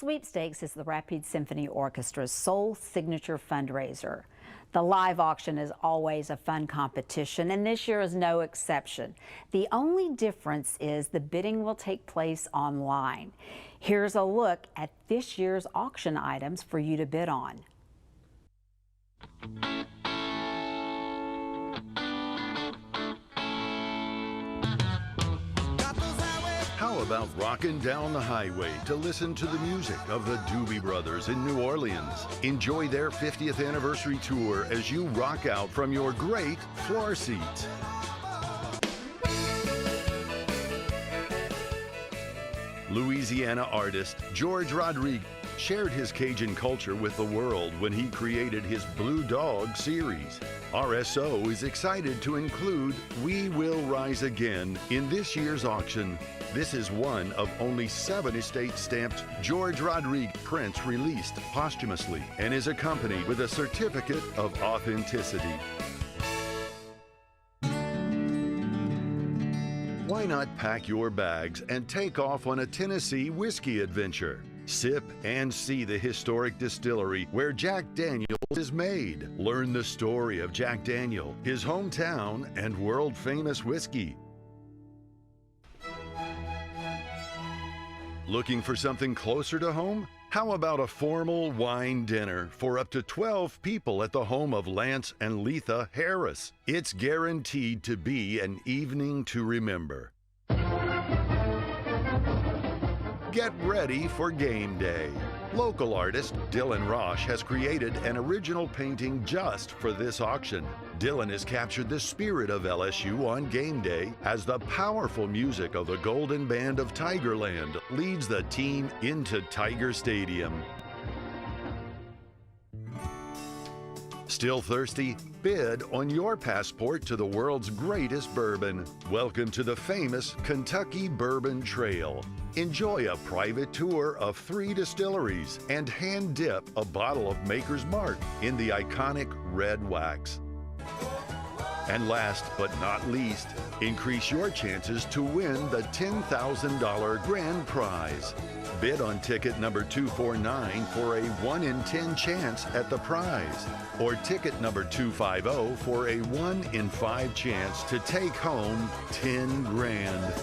Sweepstakes is the Rapid Symphony Orchestra's sole signature fundraiser. The live auction is always a fun competition, and this year is no exception. The only difference is the bidding will take place online. Here's a look at this year's auction items for you to bid on. How about rocking down the highway to listen to the music of the Doobie Brothers in New Orleans? Enjoy their 50th anniversary tour as you rock out from your great floor seats. Louisiana artist George Rodriguez shared his Cajun culture with the world when he created his Blue Dog series. RSO is excited to include We Will Rise Again in this year's auction. This is one of only 7 estate-stamped George Rodriguez prints released posthumously and is accompanied with a certificate of authenticity. Why not pack your bags and take off on a Tennessee whiskey adventure? Sip and see the historic distillery where Jack Daniel's is made. Learn the story of Jack Daniel, his hometown, and world-famous whiskey. Looking for something closer to home? How about a formal wine dinner for up to 12 people at the home of Lance and Letha Harris? It's guaranteed to be an evening to remember. Get ready for game day. Local artist Dylan Roche has created an original painting just for this auction. Dylan has captured the spirit of LSU on game day as the powerful music of the Golden Band of Tigerland leads the team into Tiger Stadium. Still thirsty? Bid on your passport to the world's greatest bourbon. Welcome to the famous Kentucky Bourbon Trail. Enjoy a private tour of 3 distilleries and hand dip a bottle of Maker's Mark in the iconic red wax. And last but not least, increase your chances to win the $10,000 grand prize. Bid on ticket number 249 for a 1 in 10 chance at the prize, or ticket number 250 for a 1 in 5 chance to take home 10 grand.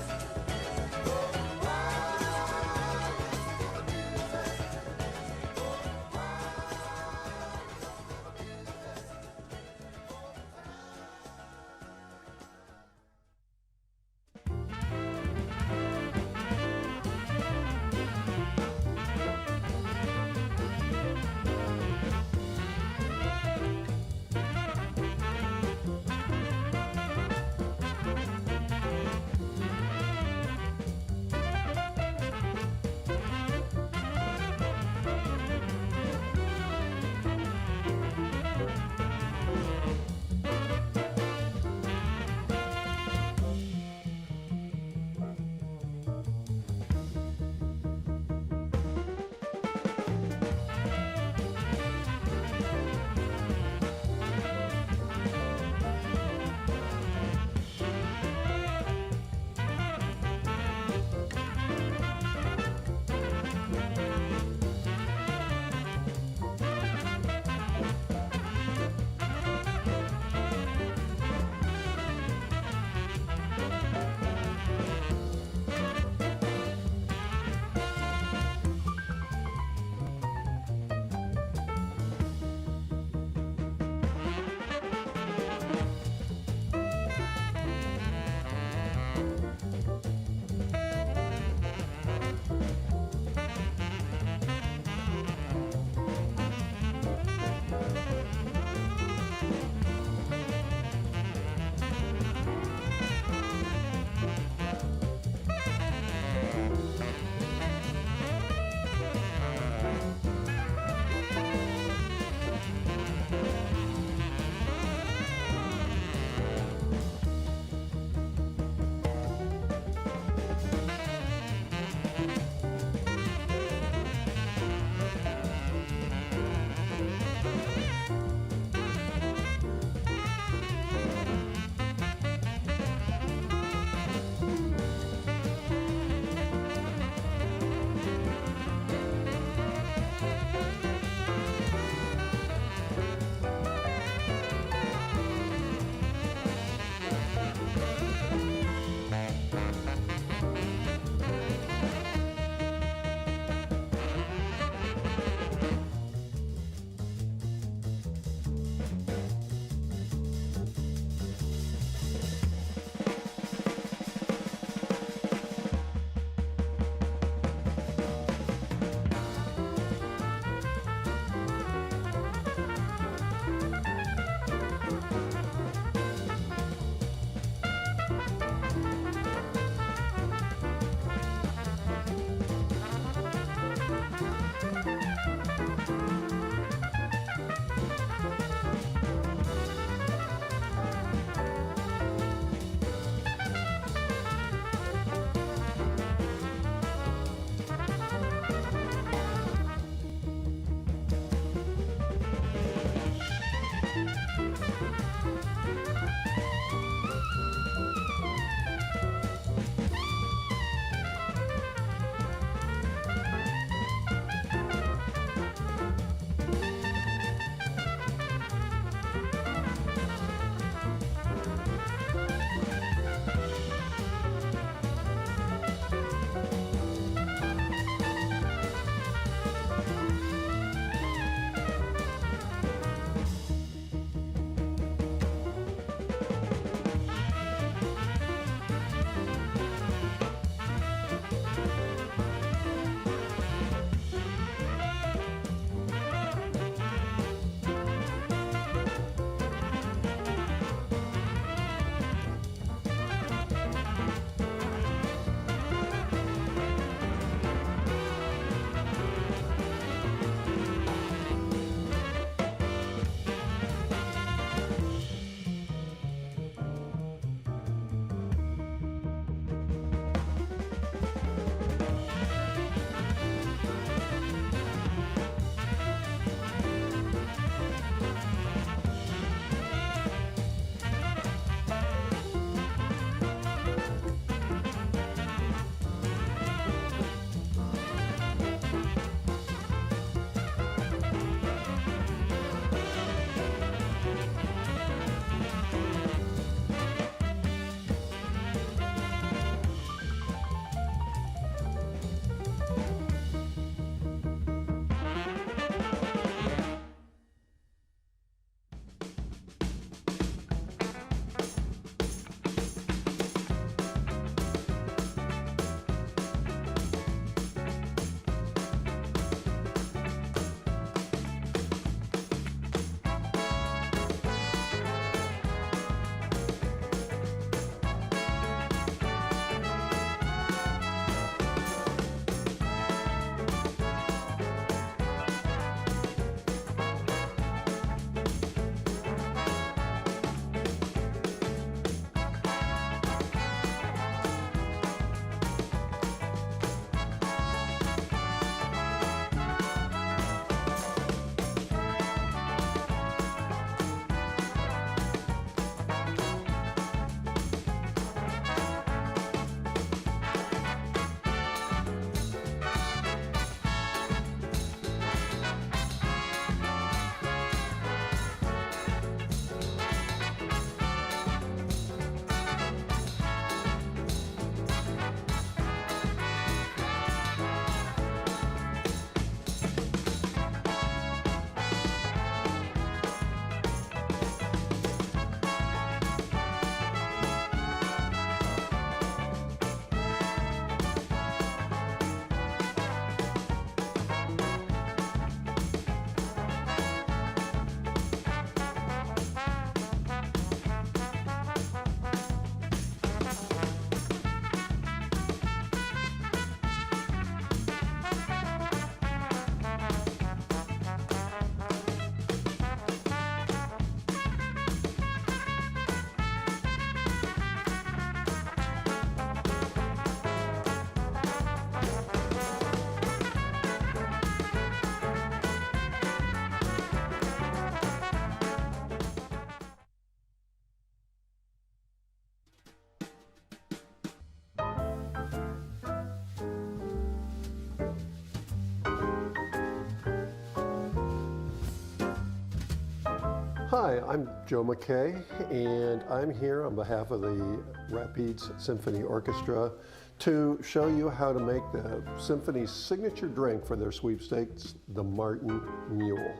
Hi, I'm Joe McKay, and I'm here on behalf of the Rapides Symphony Orchestra to show you how to make the Symphony's signature drink for their sweepstakes, the Martin Mule,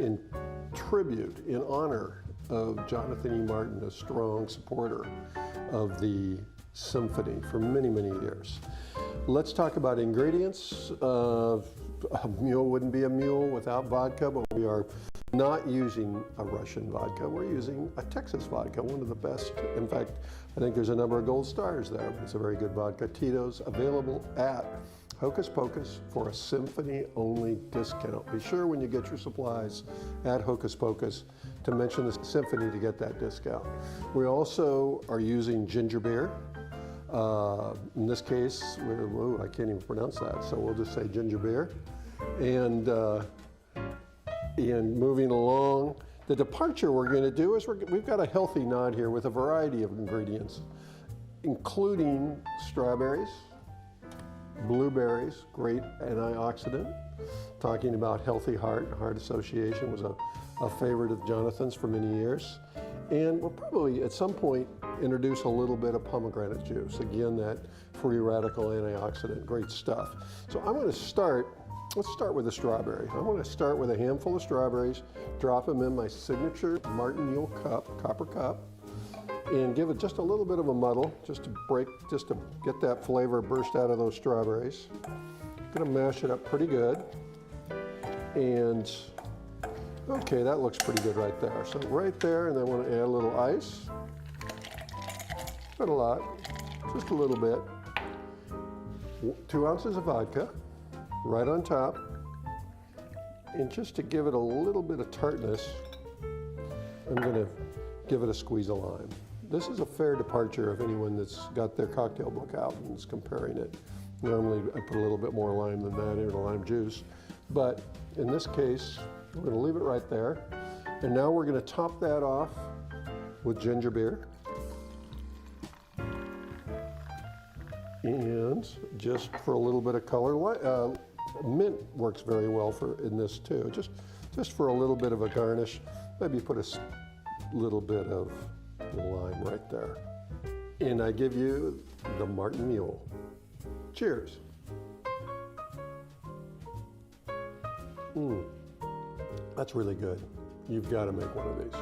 in tribute, in honor of Jonathan E. Martin, a strong supporter of the Symphony for many, many years. Let's talk about ingredients. A mule wouldn't be a mule without vodka, but we are not using a Russian vodka. We're using a Texas vodka, one of the best. In fact, I think there's a number of gold stars there. It's a very good vodka. Tito's, available at Hocus Pocus for a Symphony-only discount. Be sure when you get your supplies at Hocus Pocus to mention the Symphony to get that discount. We also are using ginger beer. In this case, I can't even pronounce that, so we'll just say ginger beer. And moving along, the departure we're going to do is we've got a healthy nod here with a variety of ingredients, including strawberries, blueberries, great antioxidant. Talking about healthy heart association was a favorite of Jonathan's for many years. And we'll probably at some point introduce a little bit of pomegranate juice. Again, that free radical antioxidant, great stuff. So I'm going to let's start with the strawberry. I'm going to start with a handful of strawberries, drop them in my signature Martin Mule cup, copper cup, and give it just a little bit of a muddle, just to get that flavor burst out of those strawberries. I'm going to mash it up pretty good. And okay, that looks pretty good right there. So right there, and then I want to add a little ice. Not a lot, just a little bit. 2 ounces of vodka, right on top. And just to give it a little bit of tartness, I'm going to give it a squeeze of lime. This is a fair departure of anyone that's got their cocktail book out and is comparing it. Normally I put a little bit more lime than that in lime juice, but in this case, we're going to leave it right there. And now we're going to top that off with ginger beer. And just for a little bit of color, mint works very well in this too. Just for a little bit of a garnish, maybe put a little bit of lime right there. And I give you the Martin Mule. Cheers. That's really good. You've got to make one of these.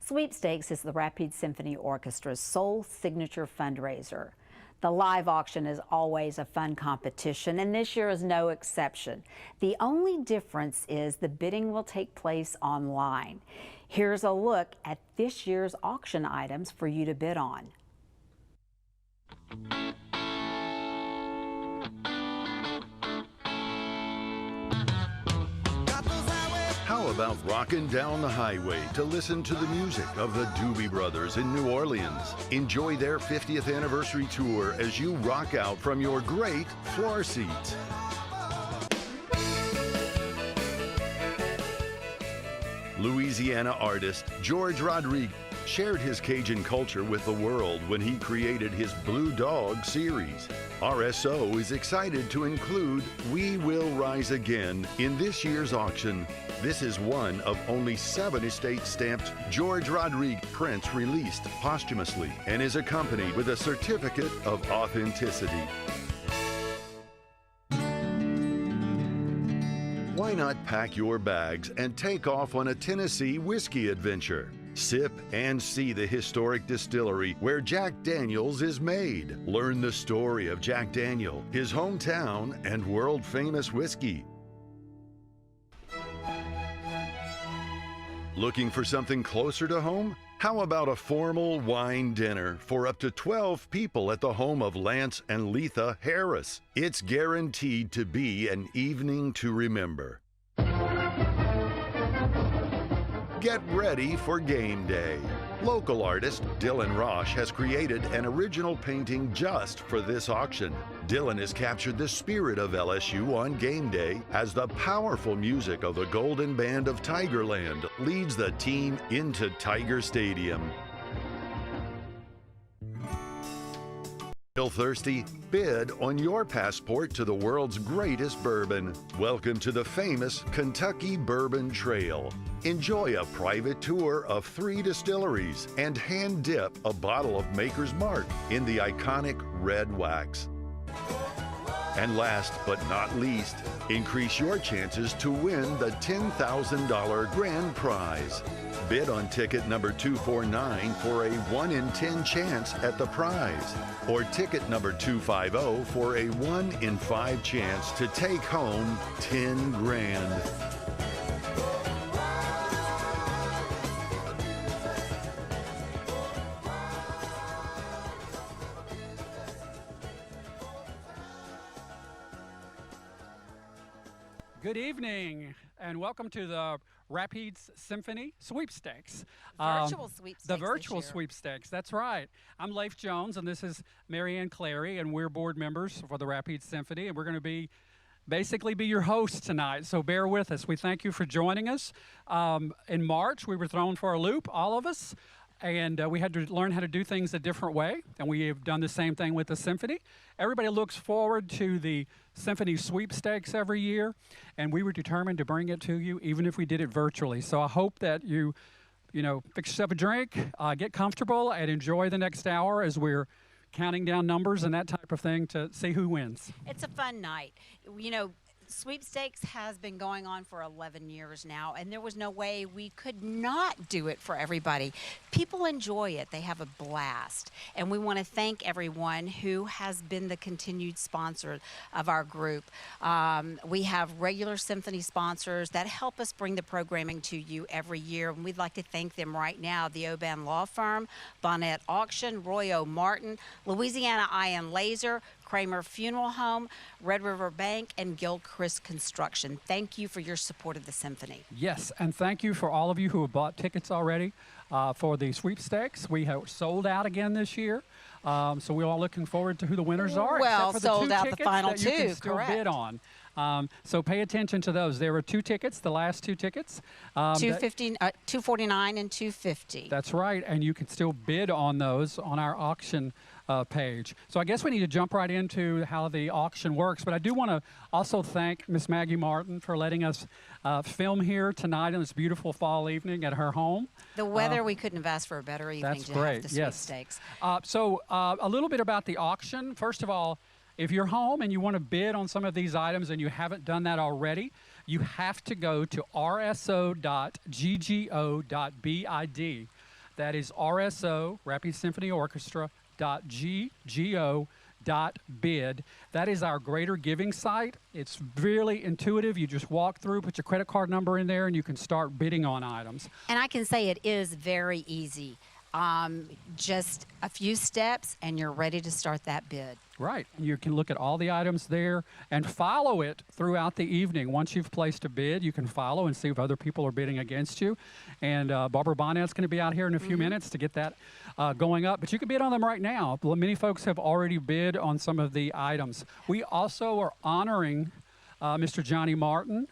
Sweepstakes is the Rapid Symphony Orchestra's sole signature fundraiser. The live auction is always a fun competition, and this year is no exception. The only difference is the bidding will take place online. Here's a look at this year's auction items for you to bid on. How about rocking down the highway to listen to the music of the Doobie Brothers in New Orleans? Enjoy their 50th anniversary tour as you rock out from your great floor seats. Louisiana artist George Rodriguez shared his Cajun culture with the world when he created his Blue Dog series. RSO is excited to include We Will Rise Again in this year's auction. This is one of only 7 estate-stamped George Rodriguez prints released posthumously and is accompanied with a certificate of authenticity. Why not pack your bags and take off on a Tennessee whiskey adventure? Sip and see the historic distillery where Jack Daniel's is made. Learn the story of Jack Daniel, his hometown, and world-famous whiskey. Looking for something closer to home? How about a formal wine dinner for up to 12 people at the home of Lance and Letha Harris? It's guaranteed to be an evening to remember. Get ready for game day. Local artist Dylan Rosh has created an original painting just for this auction. Dylan has captured the spirit of LSU on game day as the powerful music of the Golden Band of Tigerland leads the team into Tiger Stadium. Still thirsty? Bid on your passport to the world's greatest bourbon. Welcome to the famous Kentucky Bourbon Trail. Enjoy a private tour of 3 distilleries and hand dip a bottle of Maker's Mark in the iconic red wax. And last but not least, increase your chances to win the $10,000 grand prize. Bid on ticket number 249 for a 1 in 10 chance at the prize, or ticket number 250 for a 1 in 5 chance to take home 10 grand. Good evening, and welcome to the Rapids Symphony Sweepstakes. Virtual sweepstakes. The virtual this year. sweepstakes, that's right. I'm Leif Jones, and this is Marianne Clary, and we're board members for the Rapids Symphony, and we're going to basically be your hosts tonight, so bear with us. We thank you for joining us. In March, we were thrown for a loop, all of us, and we had to learn how to do things a different way, and we have done the same thing with the symphony. Everybody looks forward to the Symphony Sweepstakes every year, and we were determined to bring it to you, even if we did it virtually. So I hope that you fix yourself a drink, get comfortable, and enjoy the next hour as we're counting down numbers and that type of thing to see who wins. It's a fun night. Sweepstakes has been going on for 11 years now, and there was no way we could not do it for everybody. People enjoy it. They have a blast. And we want to thank everyone who has been the continued sponsor of our group. We have regular symphony sponsors that help us bring the programming to you every year, and we'd like to thank them right now. The Oban Law Firm, Bonnet Auction, Roy O. Martin, Louisiana Iron Laser, Kramer Funeral Home, Red River Bank, and Gilchrist Construction. Thank you for your support of the symphony. Yes, and thank you for all of you who have bought tickets already for the sweepstakes. We have sold out again this year, so we're all looking forforward to who the winners are. Well, except for sold the 2 out the tickets final that you can 2, still correct. bid on. So pay attention to those. There were 2 tickets, the last 2 tickets. 249 and 250. That's right, and you can still bid on those on our auction page. So I guess we need to jump right into how the auction works, but I do want to also thank Miss Maggie Martin for letting us film here tonight on this beautiful fall evening at her home. The weather, we couldn't have asked for a better evening That's to great, have the yes. sweepstakes. So a little bit about the auction. First of all, if you're home and you want to bid on some of these items and you haven't done that already, you have to go to rso.ggo.bid. That is RSO, Rapid Symphony Orchestra, .ggo.bid. That is our greater giving site. It's really intuitive. You just walk through, put your credit card number in there, and you can start bidding on items. And I can say it is very easy. Just a few steps and you're ready to start that bid. Right. You can look at all the items there and follow it throughout the evening. Once you've placed a bid, you can follow and see if other people are bidding against you. And Barbara Bonnett's going to be out here in a few minutes to get that going up. But you can bid on them right now. Many folks have already bid on some of the items. We also are honoring Mr. Johnny Martin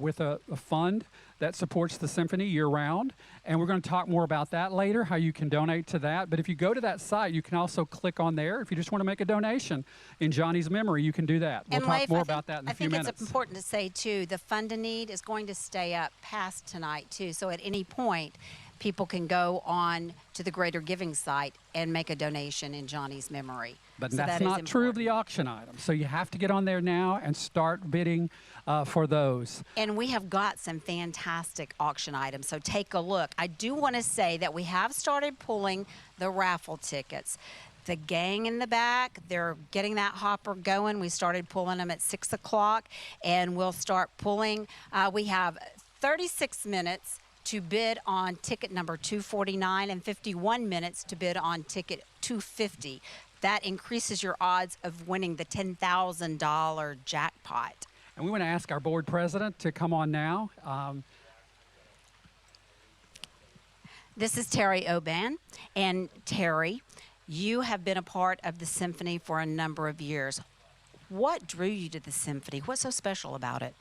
with a fund that supports the symphony year-round. And we're going to talk more about that later, how you can donate to that. But if you go to that site, you can also click on there. If you just want to make a donation in Johnny's memory, you can do that. We'll talk more about that in a few minutes. I think it's important to say, too, the Fund a Need is going to stay up past tonight, too. So at any point, people can go on to the Greater Giving site and make a donation in Johnny's memory. But so that's not true of the auction items. So you have to get on there now and start bidding for those. And we have got some fantastic auction items, so take a look. I do want to say that we have started pulling the raffle tickets. The gang in the back, they're getting that hopper going. We started pulling them at 6 o'clock, and we'll start pulling. We have 36 minutes to bid on ticket number 249 and 51 minutes to bid on ticket 250. That increases your odds of winning the $10,000 jackpot. And we want to ask our board president to come on now. This is Terry Oban. And Terry, you have been a part of the symphony for a number of years. What drew you to the symphony? What's so special about it?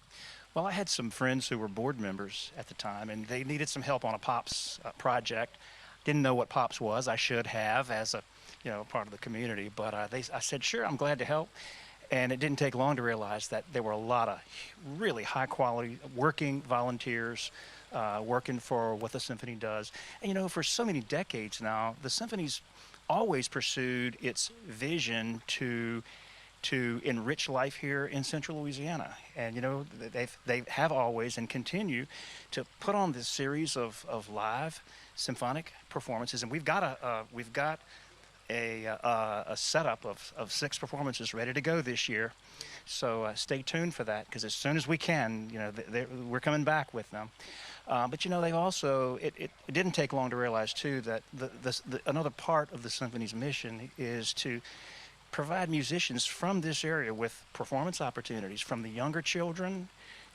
Well, I had some friends who were board members at the time, and they needed some help on a POPs project. Didn't know what POPs was. I should have as a part of the community, but I said, sure, I'm glad to help. And it didn't take long to realize that there were a lot of really high-quality working volunteers working for what the symphony does. And, for so many decades now, the symphony's always pursued its vision to enrich life here in Central Louisiana. And, they have always and continue to put on this series of live symphonic performances. And we've got a setup of 6 performances ready to go this year. So stay tuned for that, because as soon as we can, we're coming back with them. But they've also, it didn't take long to realize too that another part of the symphony's mission is to provide musicians from this area with performance opportunities, from the younger children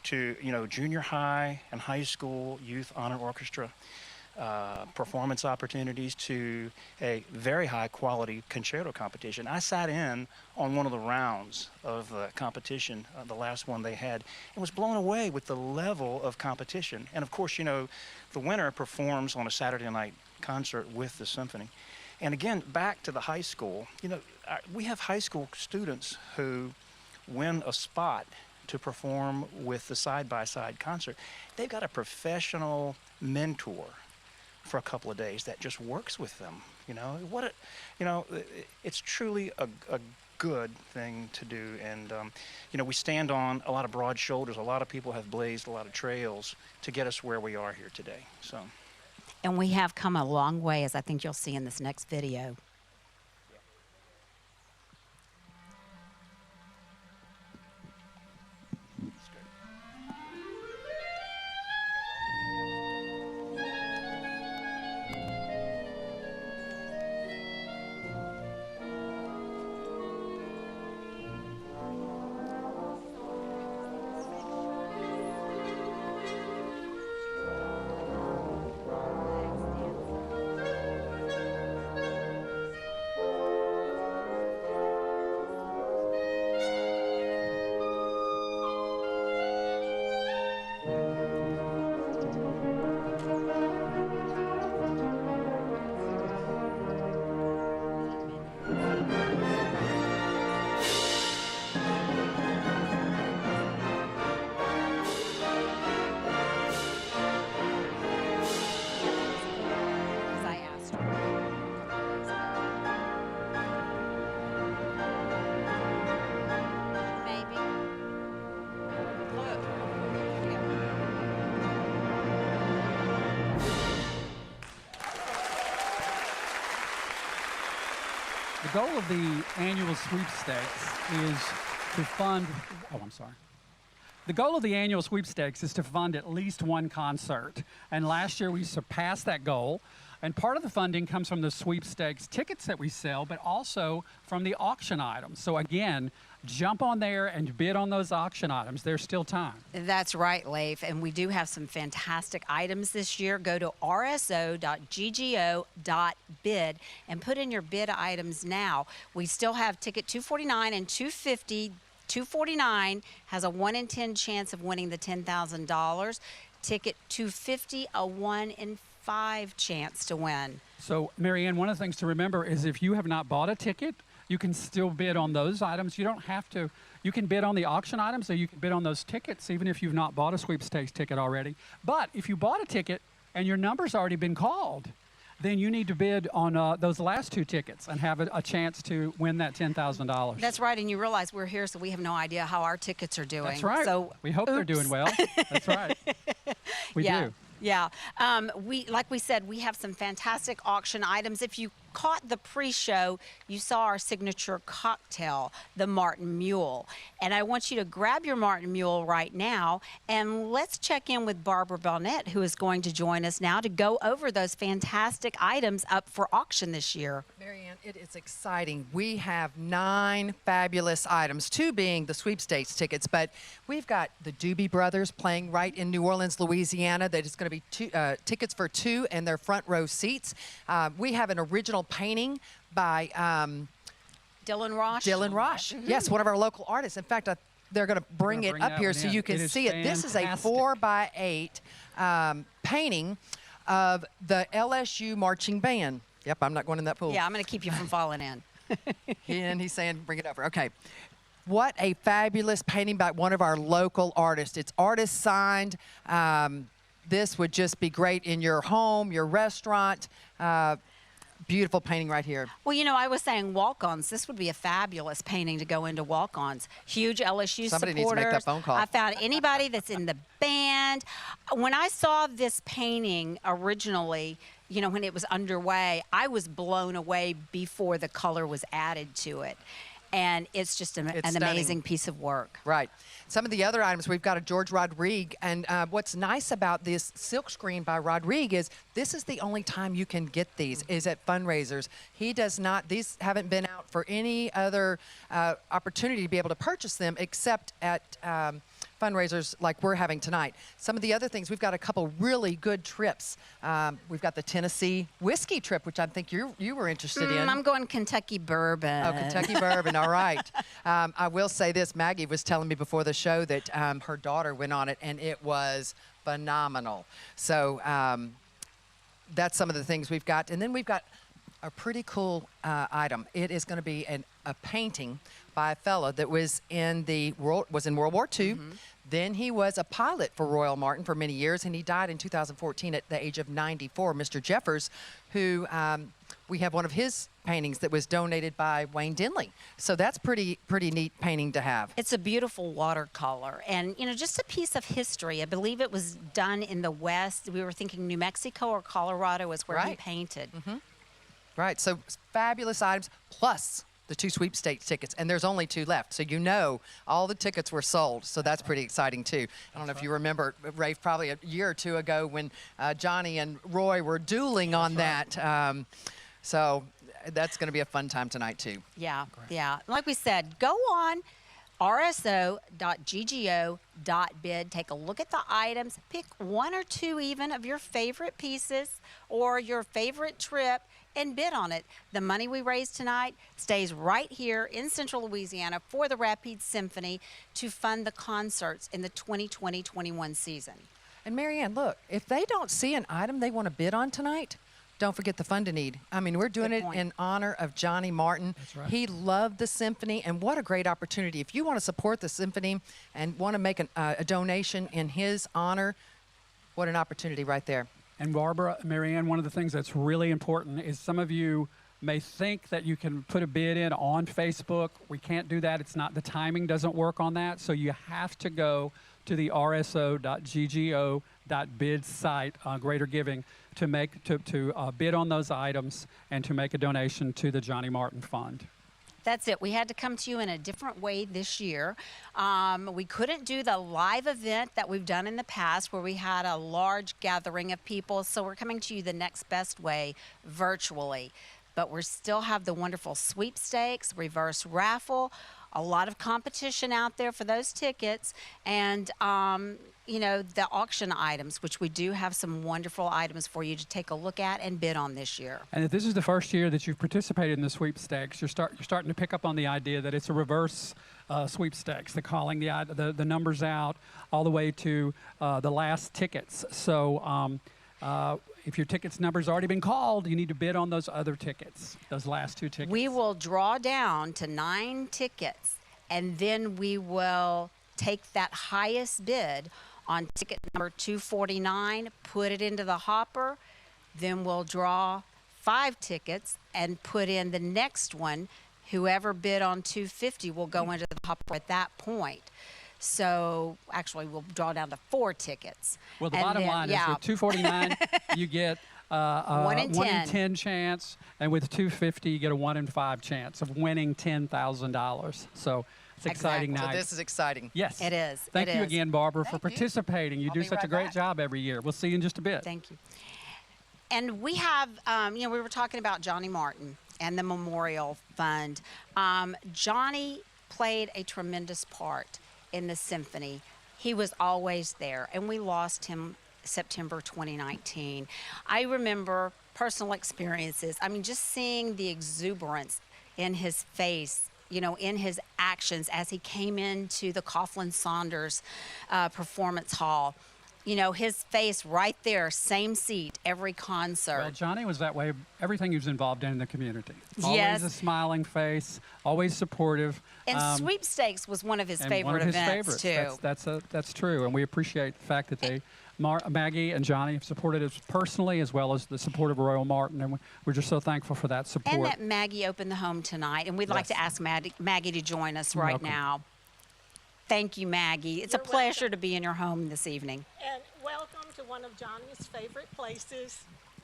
to junior high and high school youth honor orchestra performance opportunities to a very high quality concerto competition. I sat in on one of the rounds of the competition, the last one they had, and was blown away with the level of competition. And of course, the winner performs on a Saturday night concert with the symphony. And again, back to the high school, we have high school students who win a spot to perform with the side-by-side concert. They've got a professional mentor for a couple of days that just works with them. It's truly a good thing to do. And we stand on a lot of broad shoulders. A lot of people have blazed a lot of trails to get us where we are here today. So. And we have come a long way, as I think you'll see in this next video. goal of the annual sweepstakes is to fund, The goal of the annual sweepstakes is to fund at least one concert. And last year we surpassed that goal. And part of the funding comes from the sweepstakes tickets that we sell, but also from the auction items. So again, jump on there and bid on those auction items. There's still time. That's right, Leif. And we do have some fantastic items this year. Go to rso.ggo.bid and put in your bid items now. We still have ticket 249 and 250. 249 has a 1 in 10 chance of winning the $10,000. Ticket 250, a 1 in 5 chance to win. So, Marianne, one of the things to remember is if you have not bought a ticket, you can still bid on those items. You don't have to. You can bid on the auction items, or you can bid on those tickets, even if you've not bought a sweepstakes ticket already. But if you bought a ticket and your number's already been called, then you need to bid on those last 2 tickets and have a chance to win that $10,000. That's right, and you realize we're here, so we have no idea how our tickets are doing. That's right. So, we hope they're doing well. That's right. We do. Yeah. Like we said, we have some fantastic auction items. If you caught the pre-show, you saw our signature cocktail, the Martin Mule. And I want you to grab your Martin Mule right now, and let's check in with Barbara Bonnett, who is going to join us now to go over those fantastic items up for auction this year. Marianne, it is exciting. We have 9 fabulous items, 2 being the sweepstakes tickets, but we've got the Doobie Brothers playing right in New Orleans, Louisiana. That is going to be tickets for 2 and their front row seats. We have an original painting by Dylan Rosh. Dylan Rosh. Yes, one of our local artists. In fact, they're going to bring it up here so you can see it. This is a 4x8 painting of the LSU marching band. Yep, I'm not going in that pool. Yeah, I'm going to keep you from falling in. And he's saying, bring it over. Okay. What a fabulous painting by one of our local artists. It's artist signed. This would just be great in your home, your restaurant. Beautiful painting right here. Well, you know, I was saying walk-ons. This would be a fabulous painting to go into walk-ons. Huge LSU Somebody supporters. needs to make that phone call. I found anybody that's in the band. When I saw this painting originally, you know, when it was underway, I was blown away before the color was added to it. And it's just an amazing piece of work. Right. Some of the other items, we've got a George Rodrigue. And what's nice about this silk screen by Rodrigue is this is the only time you can get these is at fundraisers. He does not, these haven't been out for any other opportunity to be able to purchase them except at fundraisers like we're having tonight. Some of the other things, we've got a couple really good trips. We've got the Tennessee whiskey trip, which I think you were interested in. I'm going Kentucky bourbon. Oh, Kentucky bourbon, all right. I will say this, Maggie was telling me before the show that her daughter went on it, and it was phenomenal. So that's some of the things we've got. And then we've got a pretty cool item. It is going to be a painting by a fellow that was in World War II. Mm-hmm. Then he was a pilot for Royal Martin for many years, and he died in 2014 at the age of 94. Mr. Jeffers, who we have one of his paintings that was donated by Wayne Denley. So that's pretty neat painting to have. It's a beautiful watercolor, and you know, just a piece of history. I believe it was done in the West. We were thinking New Mexico or Colorado is where he painted. Mm-hmm. Right. So fabulous items plus the 2 sweepstakes tickets, and there's only 2 left. So you know all the tickets were sold, so that's pretty exciting too. I don't know if you remember, Rafe, probably a year or 2 ago when Johnny and Roy were dueling on that. So that's going to be a fun time tonight too. Yeah, yeah. Like we said, go on rso.ggo.bid. Take a look at the items. Pick 1 or 2 even of your favorite pieces or your favorite trip and bid on it. The money we raise tonight stays right here in Central Louisiana for the Rapides Symphony to fund the concerts in the 2020-21 season. And Marianne, look, if they don't see an item they want to bid on tonight, don't forget the fund a need. I mean, we're doing it in honor of Johnny Martin. That's right. He loved the symphony, and what a great opportunity. If you want to support the symphony and want to make a donation in his honor, what an opportunity right there. And Barbara, Marianne, one of the things that's really important is some of you may think that you can put a bid in on Facebook. We can't do that. It's not, the timing doesn't work on that. So you have to go to the rso.ggo.bid site, Greater Giving, to bid on those items and to make a donation to the Johnny Martin Fund. That's it. We had to come to you in a different way this year. We couldn't do the live event that we've done in the past where we had a large gathering of people, so we're coming to you the next best way, virtually. But we still have the wonderful sweepstakes, reverse raffle, a lot of competition out there for those tickets, and you know, the auction items, which we do have some wonderful items for you to take a look at and bid on this year. And if this is the first year that you've participated in the sweepstakes, you're starting to pick up on the idea that it's a reverse sweepstakes. They're calling the numbers out all the way to the last tickets. So if your ticket's number's already been called, you need to bid on those other tickets, those last 2 tickets. We will draw down to 9 tickets, and then we will take that highest bid on ticket number 249, put it into the hopper, then we'll draw 5 tickets and put in the next one. Whoever bid on 250 will go into the hopper at that point. So actually, we'll draw down to 4 tickets. Well, the bottom line is with 249, you get a 1 in 10 chance, and with 250, you get a 1 in 5 chance of winning $10,000. So it's an exciting Exactly. night. So this is exciting. Yes. It is. Thank It you is. again, Barbara, for Thank you. participating. You I'll do be such a right great back. job every year. We'll see you in just a bit. Thank you. And we have, you know, we were talking about Johnny Martin and the Memorial Fund. Johnny played a tremendous part in the symphony. He was always there, and we lost him September 2019. I remember personal experiences. I mean, just seeing the exuberance in his face, you know, in his actions as he came into the Coughlin Saunders Performance Hall. You know, his face right there, same seat, every concert. Well, Johnny was that way everything he was involved in the community. Yes. Always a smiling face, always supportive. And sweepstakes was one of his and favorite one of his events, favorites. too. That's true, and we appreciate the fact that Maggie and Johnny have supported us personally, as well as the support of Royal Martin, and we're just so thankful for that support. And that Maggie opened the home tonight, and we'd like to ask Maggie to join us right welcome. now. Thank you, Maggie. It's a You're pleasure welcome. to be in your home this evening. And welcome to one of Johnny's favorite places.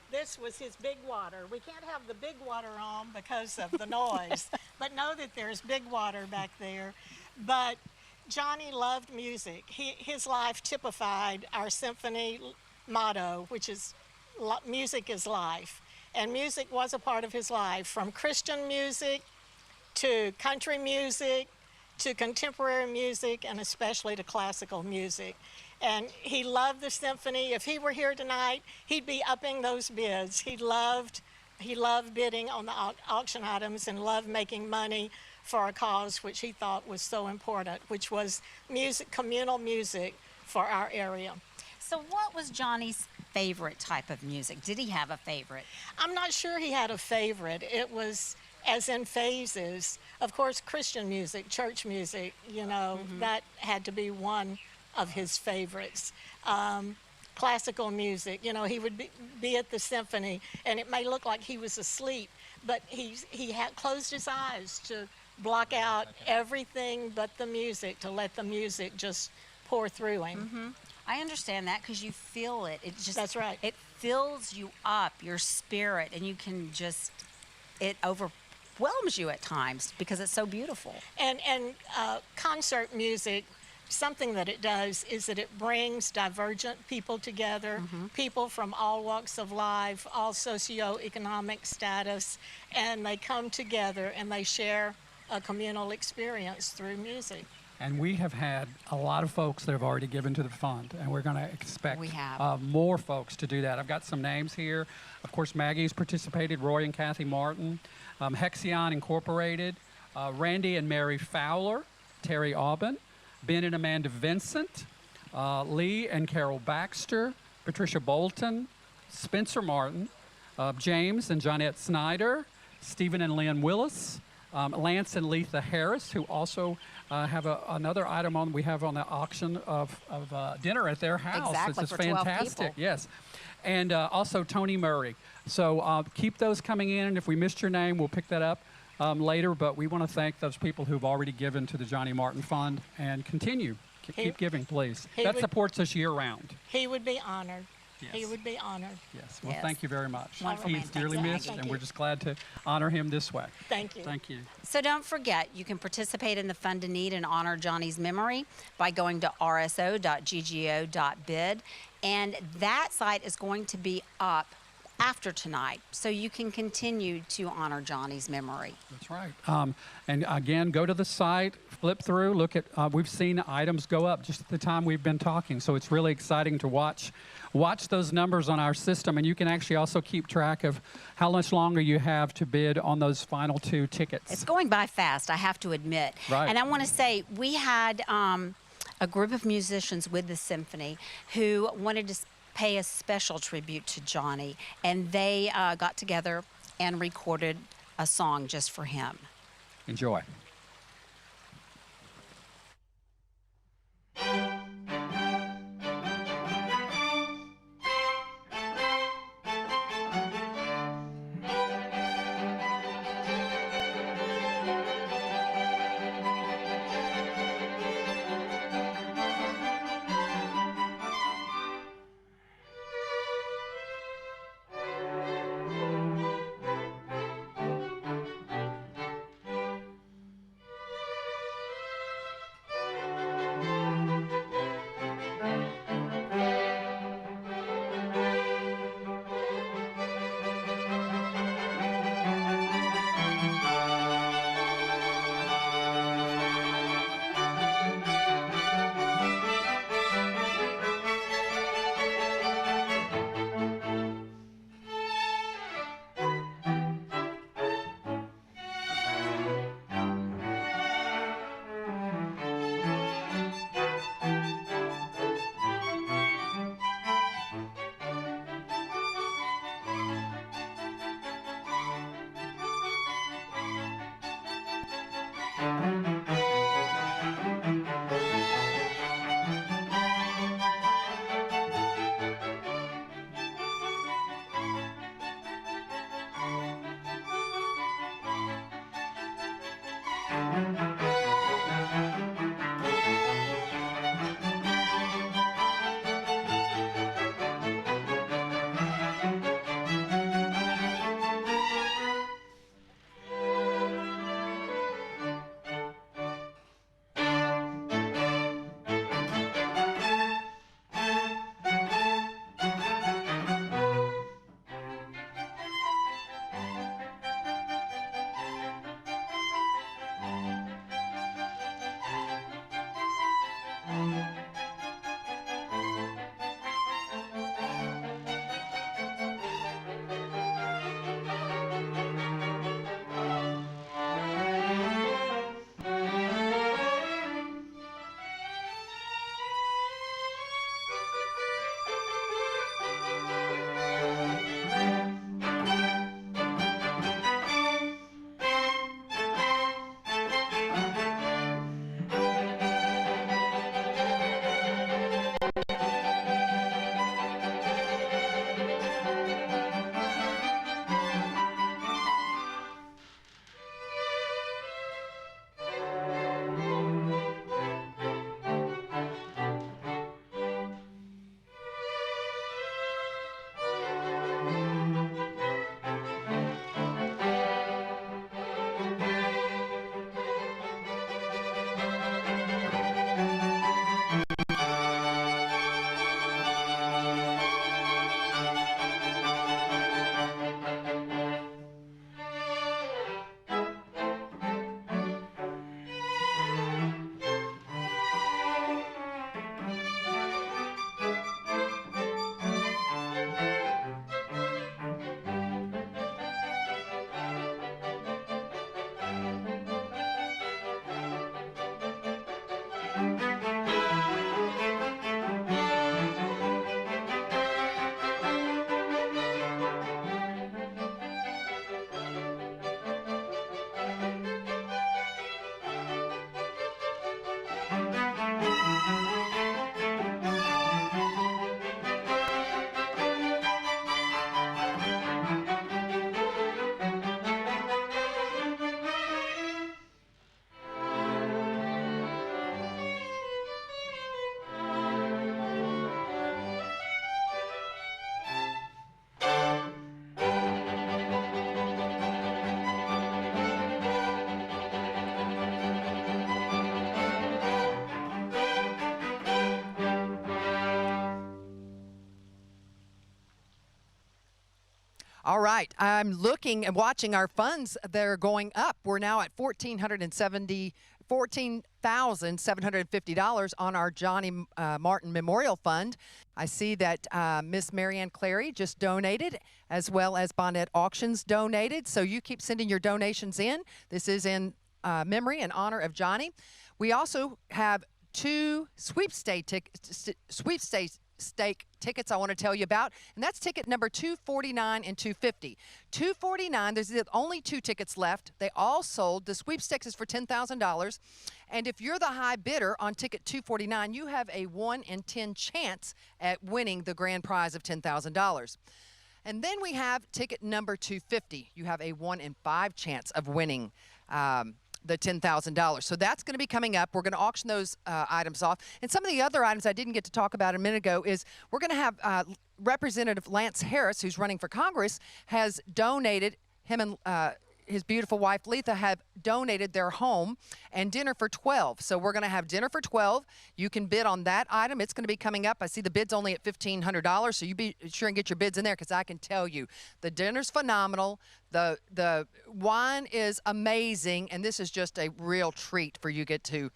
This was his big water. We can't have the big water on because of the noise, but know that there's big water back there. But Johnny loved music. His life typified our symphony motto, which is music is life. And music was a part of his life, from Christian music to country music to contemporary music, and especially to classical music. And he loved the symphony. If he were here tonight, he'd be upping those bids. He loved bidding on the auction items and loved making money for a cause which he thought was so important, which was music, communal music for our area. So what was Johnny's favorite type of music? Did he have a favorite? I'm not sure he had a favorite. It was as in phases. Of course, Christian music, church music, you know, that had to be one of his favorites. Classical music, you know, he would be at the symphony, and it may look like he was asleep, but he had closed his eyes to block out everything but the music, to let the music just pour through him. I understand that because you feel it. It just That's right. It fills you up, your spirit, and you can just it overwhelms you at times because it's so beautiful. And concert music, something that it does is that it brings divergent people together, people from all walks of life, all socioeconomic status, and they come together and they share a communal experience through music. And we have had a lot of folks that have already given to the fund, and we're going to expect We have. more folks to do that. I've got some names here. Of course, Maggie's participated, Roy and Kathy Martin, Hexion Incorporated, Randy and Mary Fowler, Terry Aubin, Ben and Amanda Vincent, Lee and Carol Baxter, Patricia Bolton, Spencer Martin, James and Johnette Snyder, Stephen and Lynn Willis, Lance and Letha Harris, who also have another item on we have on the auction of dinner at their house. Exactly, It's just for 12 fantastic. people. Yes. And also Tony Murray. So keep those coming in, and if we missed your name, we'll pick that up later. But we want to thank those people who've already given to the Johnny Martin Fund, and continue. Keep giving, please. That would- supports us year-round. He would be honored. He Yes. would be honored. Yes. Well, Yes. thank you very much. Wonderful He's man. dearly Thank you. missed, Thank and you. we're just glad to honor him this way. Thank you. Thank you. So don't forget, you can participate in the Fund to Need and honor Johnny's memory by going to rso.ggo.bid. And that site is going to be up after tonight, so you can continue to honor Johnny's memory. That's right. And again, go to the site, flip through, look at, we've seen items go up just at the time we've been talking. So it's really exciting to watch those numbers on our system. And you can actually also keep track of how much longer you have to bid on those final 2 tickets. It's going by fast, I have to admit. Right. And I want to say, we had a group of musicians with the symphony who wanted to pay a special tribute to Johnny, and they got together and recorded a song just for him. Enjoy. All right, I'm looking and watching our funds. They're going up. We're now at $14,750 on our Johnny Martin Memorial Fund. I see that Miss Marianne Clary just donated, as well as Bonnet Auctions donated. So you keep sending your donations in. This is in memory and honor of Johnny. We also have 2 sweepstake tickets I want to tell you about, and that's ticket number 249 and 250. 249, there's only 2 tickets left. They all sold. The sweepstakes is for $10,000, and if you're the high bidder on ticket 249, you have a 1 in 10 chance at winning the grand prize of $10,000. And then we have ticket number 250. You have a 1 in 5 chance of winning the $10,000. So that's going to be coming up. We're going to auction those items off. And some of the other items I didn't get to talk about a minute ago is we're going to have Representative Lance Harris, who's running for Congress, has donated, him and his beautiful wife Letha have donated their home and dinner for 12. So we're going to have dinner for 12. You can bid on that item. It's going to be coming up. I see the bid's only at $1,500, so you be sure and get your bids in there, because I can tell you the dinner's phenomenal. The wine is amazing, and this is just a real treat for you get to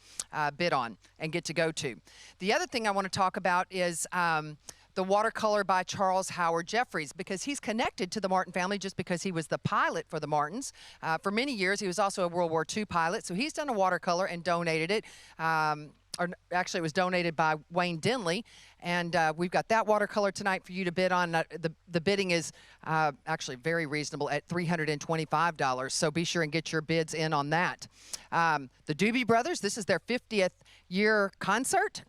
bid on and get to go to. The other thing I want to talk about is the watercolor by Charles Howard Jeffries, because he's connected to the Martin family just because he was the pilot for the Martins. For many years, he was also a World War II pilot, so he's done a watercolor and donated it. Or actually, it was donated by Wayne Denley, and we've got that watercolor tonight for you to bid on. The bidding is actually very reasonable at $325, so be sure and get your bids in on that. The Doobie Brothers, this is their 50th year concert.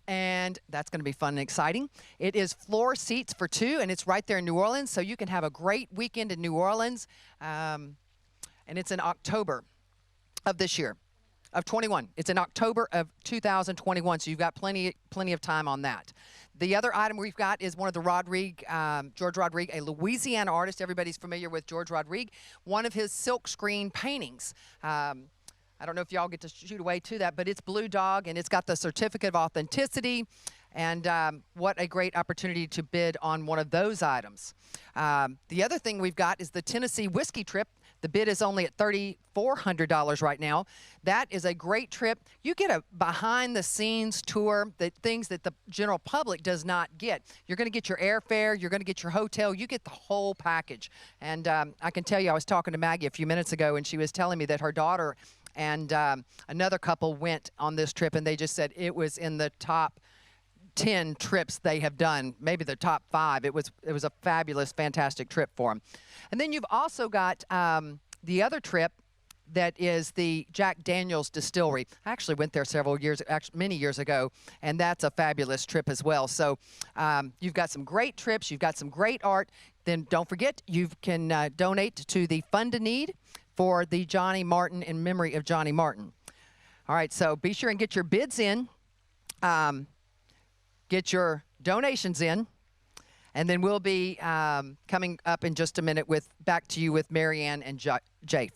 And that's going to be fun and exciting. It is floor seats for 2, and it's right there in New Orleans, so you can have a great weekend in New Orleans. And it's in October of this year, of 21. It's in October of 2021, so you've got plenty of time on that. The other item we've got is one of the George Rodrigue, a Louisiana artist. Everybody's familiar with George Rodrigue. One of his silkscreen paintings. I don't know if y'all get to shoot away to that, but it's Blue Dog, and it's got the certificate of authenticity. And what a great opportunity to bid on one of those items. The other thing we've got is the Tennessee Whiskey Trip. The bid is only at $3,400 right now. That is a great trip. You get a behind-the-scenes tour, things that the general public does not get. You're going to get your airfare. You're going to get your hotel. You get the whole package. And I can tell you, I was talking to Maggie a few minutes ago, and she was telling me that her daughter and another couple went on this trip, and they just said it was in the top 10 trips they have done, maybe the top 5. It was a fabulous, fantastic trip for them. And then you've also got the other trip that is the Jack Daniel's Distillery. I actually went there many years ago, and that's a fabulous trip as well. So you've got some great trips. You've got some great art. Then don't forget, you can donate to the Fund a Need for the Johnny Martin in memory of Johnny Martin. All right, so be sure and get your bids in, get your donations in, and then we'll be coming up in just a minute back to you with Marianne and Jafe.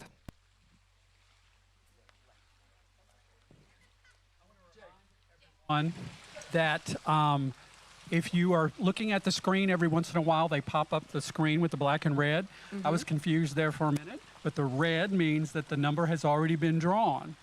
That if you are looking at the screen every once in a while, they pop up the screen with the black and red. I was confused there for a minute, but the red means that the number has already been drawn.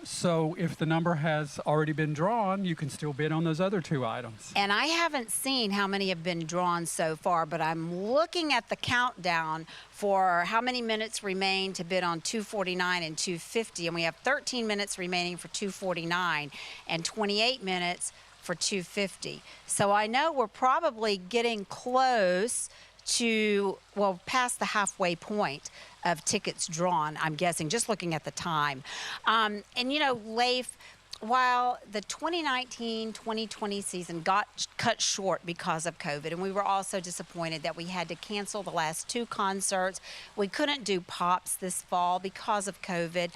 So if the number has already been drawn, you can still bid on those other 2 items. And I haven't seen how many have been drawn so far, but I'm looking at the countdown for how many minutes remain to bid on 249 and 250, and we have 13 minutes remaining for 249 and 28 minutes for 250. So I know we're probably getting close to, well, past the halfway point of tickets drawn, I'm guessing, just looking at the time. And you know, Leif, while the 2019-2020 season got cut short because of COVID, and we were also disappointed that we had to cancel the last 2 concerts, we couldn't do Pops this fall because of COVID.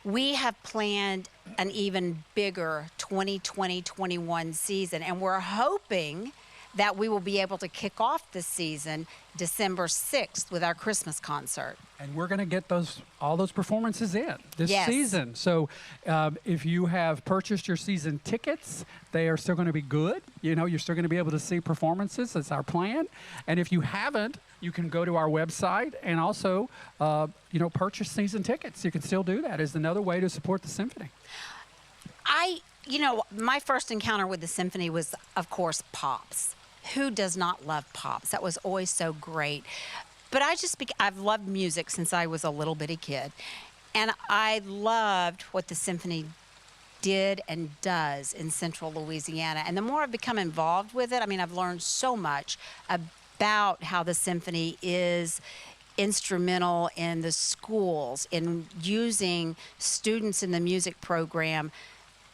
We have planned an even bigger 2020-21 season, and we're hoping that we will be able to kick off this season December 6th with our Christmas concert. And we're going to get all those performances in this Yes. season. So if you have purchased your season tickets, they are still going to be good. You know, you're still going to be able to see performances. That's our plan. And if you haven't, you can go to our website and also, purchase season tickets. You can still do that as another way to support the symphony. My first encounter with the symphony was, of course, Pops. Who does not love Pops? That was always so great. But I've loved music since I was a little bitty kid. And I loved what the symphony did and does in Central Louisiana. And the more I've become involved with it, I've learned so much about how the symphony is instrumental in the schools, in using students in the music program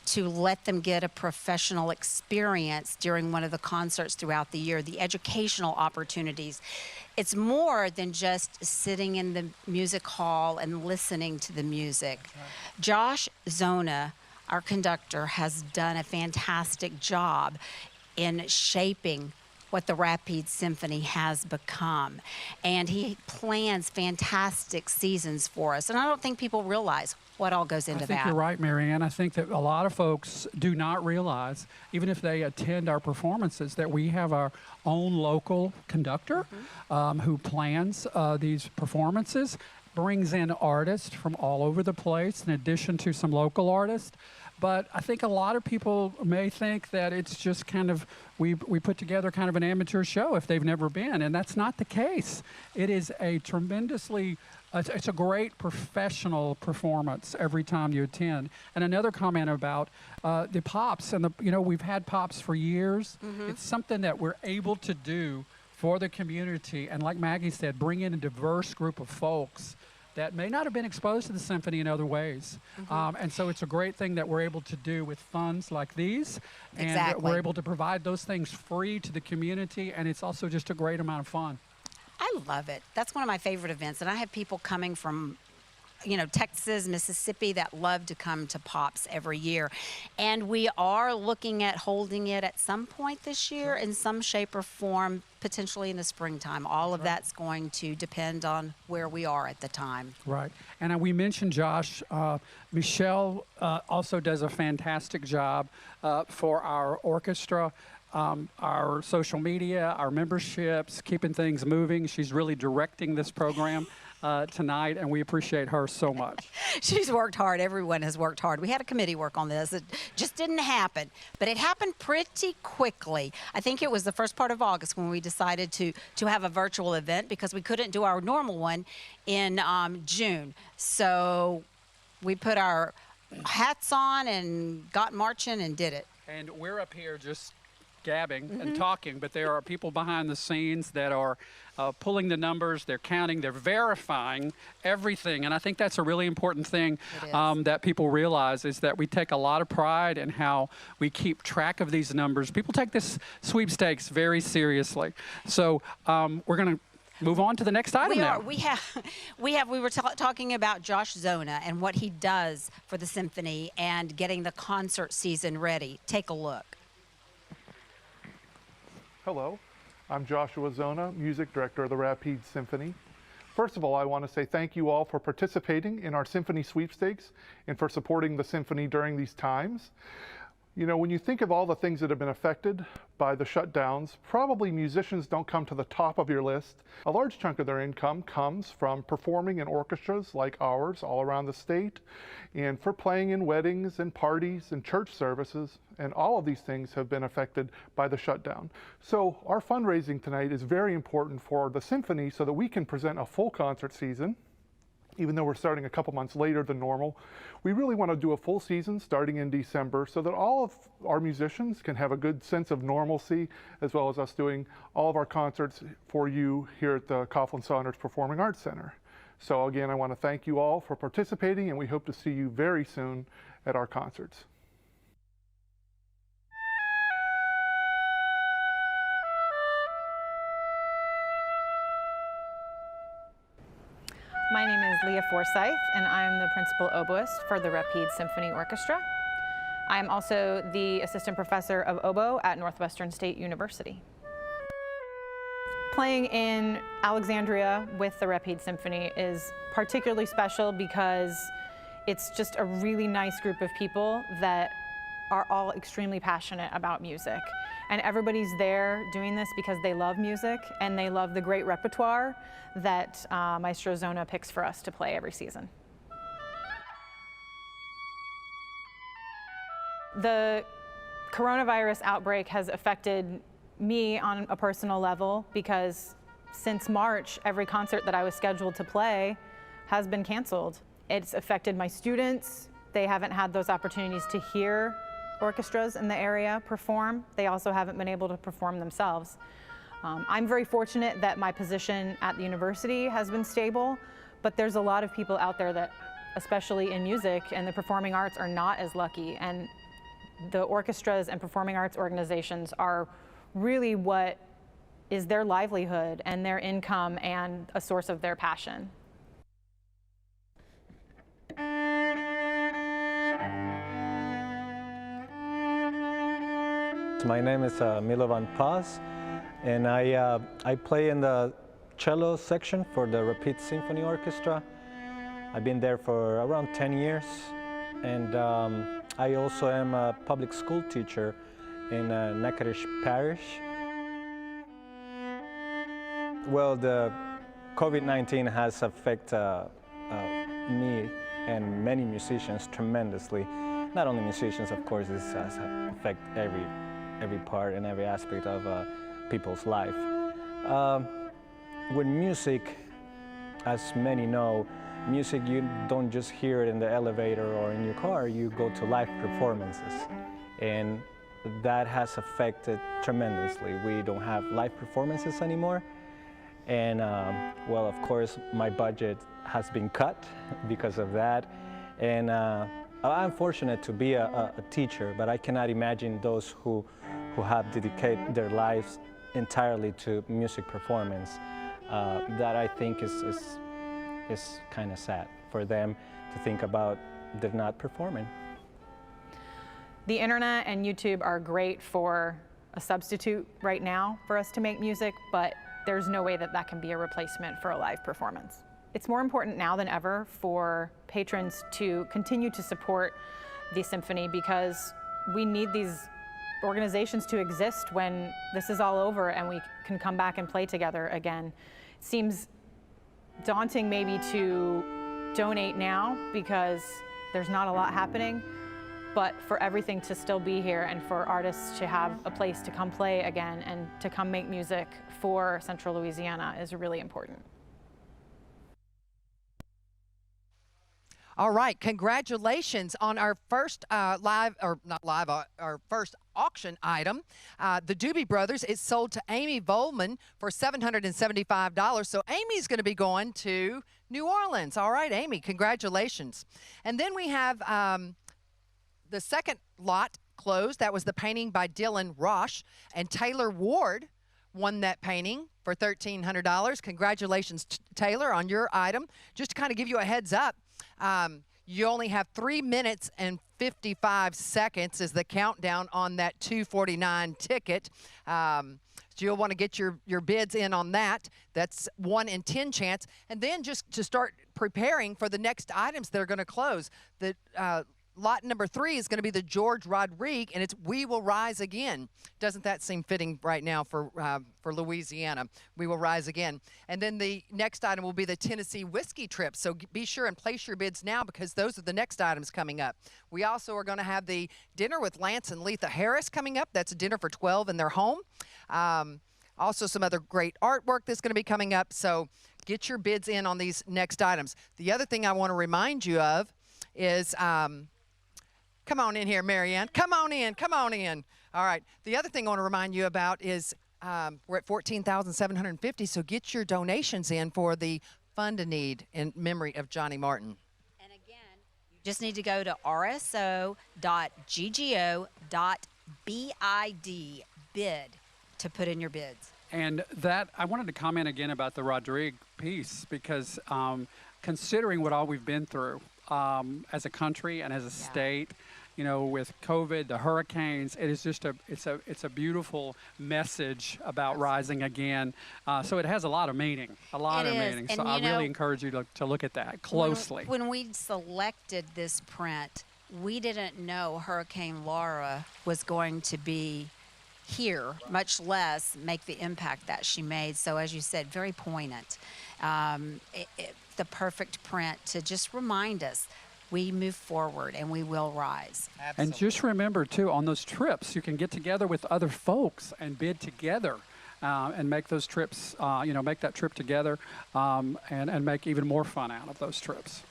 to let them get a professional experience during one of the concerts throughout the year, the educational opportunities. It's more than just sitting in the music hall and listening to the music. Right. Josh Zona, our conductor, has done a fantastic job in shaping what the Rapid Symphony has become. And he plans fantastic seasons for us. And I don't think people realize what all goes into that. I think you're right, Marianne. I think that a lot of folks do not realize, even if they attend our performances, that we have our own local conductor who plans these performances, brings in artists from all over the place, in addition to some local artists. But I think a lot of people may think that it's just kind of, we put together kind of an amateur show if they've never been, and that's not the case. It is a it's a great professional performance every time you attend. And another comment about the Pops, and we've had Pops for years. It's something that we're able to do for the community, and like Maggie said, bring in a diverse group of folks that may not have been exposed to the symphony in other ways. And so it's a great thing that we're able to do with funds like these. And Exactly. we're able to provide those things free to the community, and it's also just a great amount of fun. I love it. That's one of my favorite events. And I have people coming from Texas, Mississippi that love to come to Pops every year. And we are looking at holding it at some point this year in some shape or form, potentially in the springtime. All of that's going to depend on where we are at the time. Right. And we mentioned Josh. Michelle also does a fantastic job for our orchestra. Our social media, our memberships, keeping things moving. She's really directing this program tonight, and we appreciate her so much. She's worked hard. Everyone has worked hard. We had a committee work on this. It just didn't happen, but it happened pretty quickly. I think it was the first part of August when we decided to have a virtual event because we couldn't do our normal one in June. So we put our hats on and got marching and did it. And we're up here just gabbing and talking, but there are people behind the scenes that are pulling the numbers, they're counting, they're verifying everything. And I think that's a really important thing that people realize, is that we take a lot of pride in how we keep track of these numbers. People take this sweepstakes very seriously. So we're going to move on to the next item now. We were talking about Josh Zona and what he does for the symphony and getting the concert season ready. Take a look. Hello, I'm Joshua Zona, Music Director of the Rapid Symphony. First of all, I want to say thank you all for participating in our Symphony Sweepstakes and for supporting the symphony during these times. When you think of all the things that have been affected by the shutdowns, probably musicians don't come to the top of your list. A large chunk of their income comes from performing in orchestras like ours all around the state, and for playing in weddings and parties and church services, and all of these things have been affected by the shutdown. So our fundraising tonight is very important for the symphony so that we can present a full concert season. Even though we're starting a couple months later than normal, we really want to do a full season starting in December so that all of our musicians can have a good sense of normalcy, as well as us doing all of our concerts for you here at the Coughlin-Saunders Performing Arts Center. So again, I want to thank you all for participating, and we hope to see you very soon at our concerts. My name is Leah Forsyth, and I'm the principal oboist for the Rapid Symphony Orchestra. I'm also the assistant professor of oboe at Northwestern State University. Playing in Alexandria with the Rapide Symphony is particularly special because it's just a really nice group of people that are all extremely passionate about music. And everybody's there doing this because they love music and they love the great repertoire that Maestro Zona picks for us to play every season. The coronavirus outbreak has affected me on a personal level because since March, every concert that I was scheduled to play has been canceled. It's affected my students. They haven't had those opportunities to hear orchestras in the area perform. They also haven't been able to perform themselves. I'm very fortunate that my position at the university has been stable, but there's a lot of people out there that, especially in music and the performing arts, are not as lucky. And the orchestras and performing arts organizations are really what is their livelihood and their income and a source of their passion. My name is Milovan Paz, and I play in the cello section for the Rapide Symphony Orchestra. I've been there for around 10 years, and I also am a public school teacher in Nakarish Parish. Well, the COVID-19 has affected me and many musicians tremendously. Not only musicians, of course, this has affected every part and every aspect of people's life. With music, as many know, music, you don't just hear it in the elevator or in your car, you go to live performances. And that has affected tremendously. We don't have live performances anymore. And well, of course, my budget has been cut because of that. And I'm fortunate to be a teacher, but I cannot imagine those who have dedicated their lives entirely to music performance. That I think is kind of sad for them to think about they're not performing. The internet and YouTube are great for a substitute right now for us to make music, but there's no way that that can be a replacement for a live performance. It's more important now than ever for patrons to continue to support the symphony because we need these organizations to exist when this is all over and we can come back and play together again. It seems daunting maybe to donate now because there's not a lot happening, but for everything to still be here and for artists to have a place to come play again and to come make music for Central Louisiana is really important. All right, congratulations on our first our first auction item. The Doobie Brothers is sold to Amy Volman for $775. So Amy's going to be going to New Orleans. All right, Amy, congratulations. And then we have the second lot closed. That was the painting by Dylan Roche, and Taylor Ward won that painting for $1,300. Congratulations, Taylor, on your item. Just to kind of give you a heads up, you only have 3 minutes and 55 seconds is the countdown on that $249 ticket. So you'll want to get your bids in on that. That's 1 in 10 chance. And then just to start preparing for the next items that are going to close. The lot number 3 is going to be the George Rodrigue, and it's We Will Rise Again. Doesn't that seem fitting right now for Louisiana? We Will Rise Again. And then the next item will be the Tennessee Whiskey Trip. So be sure and place your bids now because those are the next items coming up. We also are going to have the Dinner with Lance and Letha Harris coming up. That's a dinner for 12 in their home. Also some other great artwork that's going to be coming up. So get your bids in on these next items. The other thing I want to remind you of is come on in here, Marianne. Come on in. Come on in. All right. The other thing I want to remind you about is we're at $14,750, so get your donations in for the Fund a Need in memory of Johnny Martin. And again, you just need to go to rso.ggo.bid bid to put in your bids. And that, I wanted to comment again about the Rodrigue piece because considering what all we've been through as a country and as a state, you know, with COVID, the hurricanes. It is just it's a beautiful message about rising again. So it has a lot of meaning, It meaning. is. So And, I you know, really encourage you to look at that closely. When we selected this print, we didn't know Hurricane Laura was going to be here, much less make the impact that she made. So as you said, very poignant. The perfect print to just remind us we move forward and we will rise. Absolutely. And just remember, too, on those trips, you can get together with other folks and bid together and make those trips, make that trip together and make even more fun out of those trips.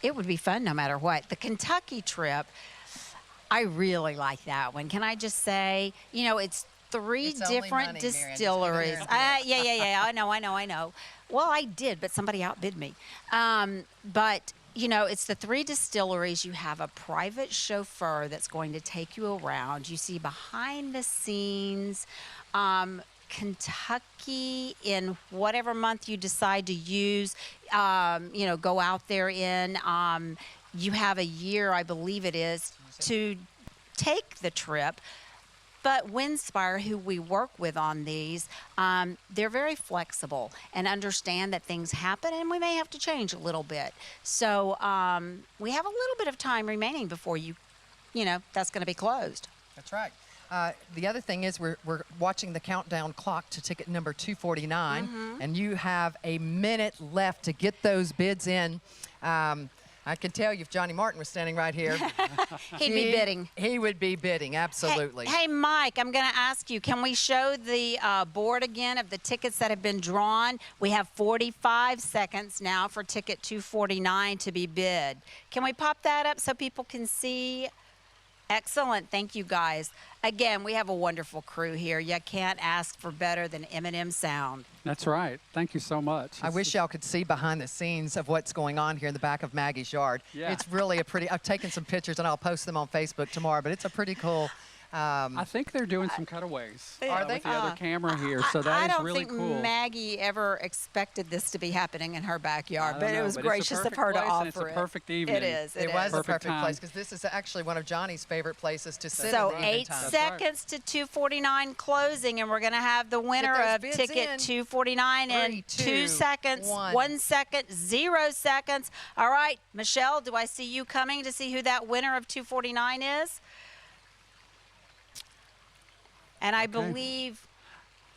It would be fun no matter what. The Kentucky trip, I really like that one. Can I just say, you know, it's three It's only different money, Marianne. Just distilleries. give it here and Yeah. I know. Well, I did, but somebody outbid me. But, you know, it's the three distilleries. You have a private chauffeur that's going to take you around. You see behind the scenes, Kentucky in whatever month you decide to use, go out there in. You have a year, I believe it is, to take the trip. But Windspire, who we work with on these, they're very flexible and understand that things happen and we may have to change a little bit. So we have a little bit of time remaining before that's going to be closed. That's right. The other thing is we're watching the countdown clock to ticket number 249, and you have a minute left to get those bids in. I can tell you if Johnny Martin was standing right here, He'd be bidding. He would be bidding, absolutely. Hey, Mike, I'm going to ask you, can we show the board again of the tickets that have been drawn? We have 45 seconds now for ticket 249 to be bid. Can we pop that up so people can see? Excellent. Thank you, guys. Again, we have a wonderful crew here. You can't ask for better than M&M Sound. That's right. Thank you so much. I wish y'all could see behind the scenes of what's going on here in the back of Maggie's yard. Yeah. It's really a pretty, I've taken some pictures and I'll post them on Facebook tomorrow, but it's a pretty cool. I think they're doing some cutaways Are they? with the other camera here, so I that is don't really think cool. Maggie ever expected this to be happening in her backyard, I but don't it know, was but it's a gracious of perfect her to place and offer it's a it. perfect evening. It is. It was a Perfect perfect time. place because this is actually one of Johnny's favorite places to sit. So in the evening 8 time. seconds to 249 closing, and we're going to have the winner those of bids ticket in. 249 in 3, 2 2, seconds, 1. 1 second, 0 seconds. All right, Michelle, do I see you coming to see who that winner of 249 is? And I believe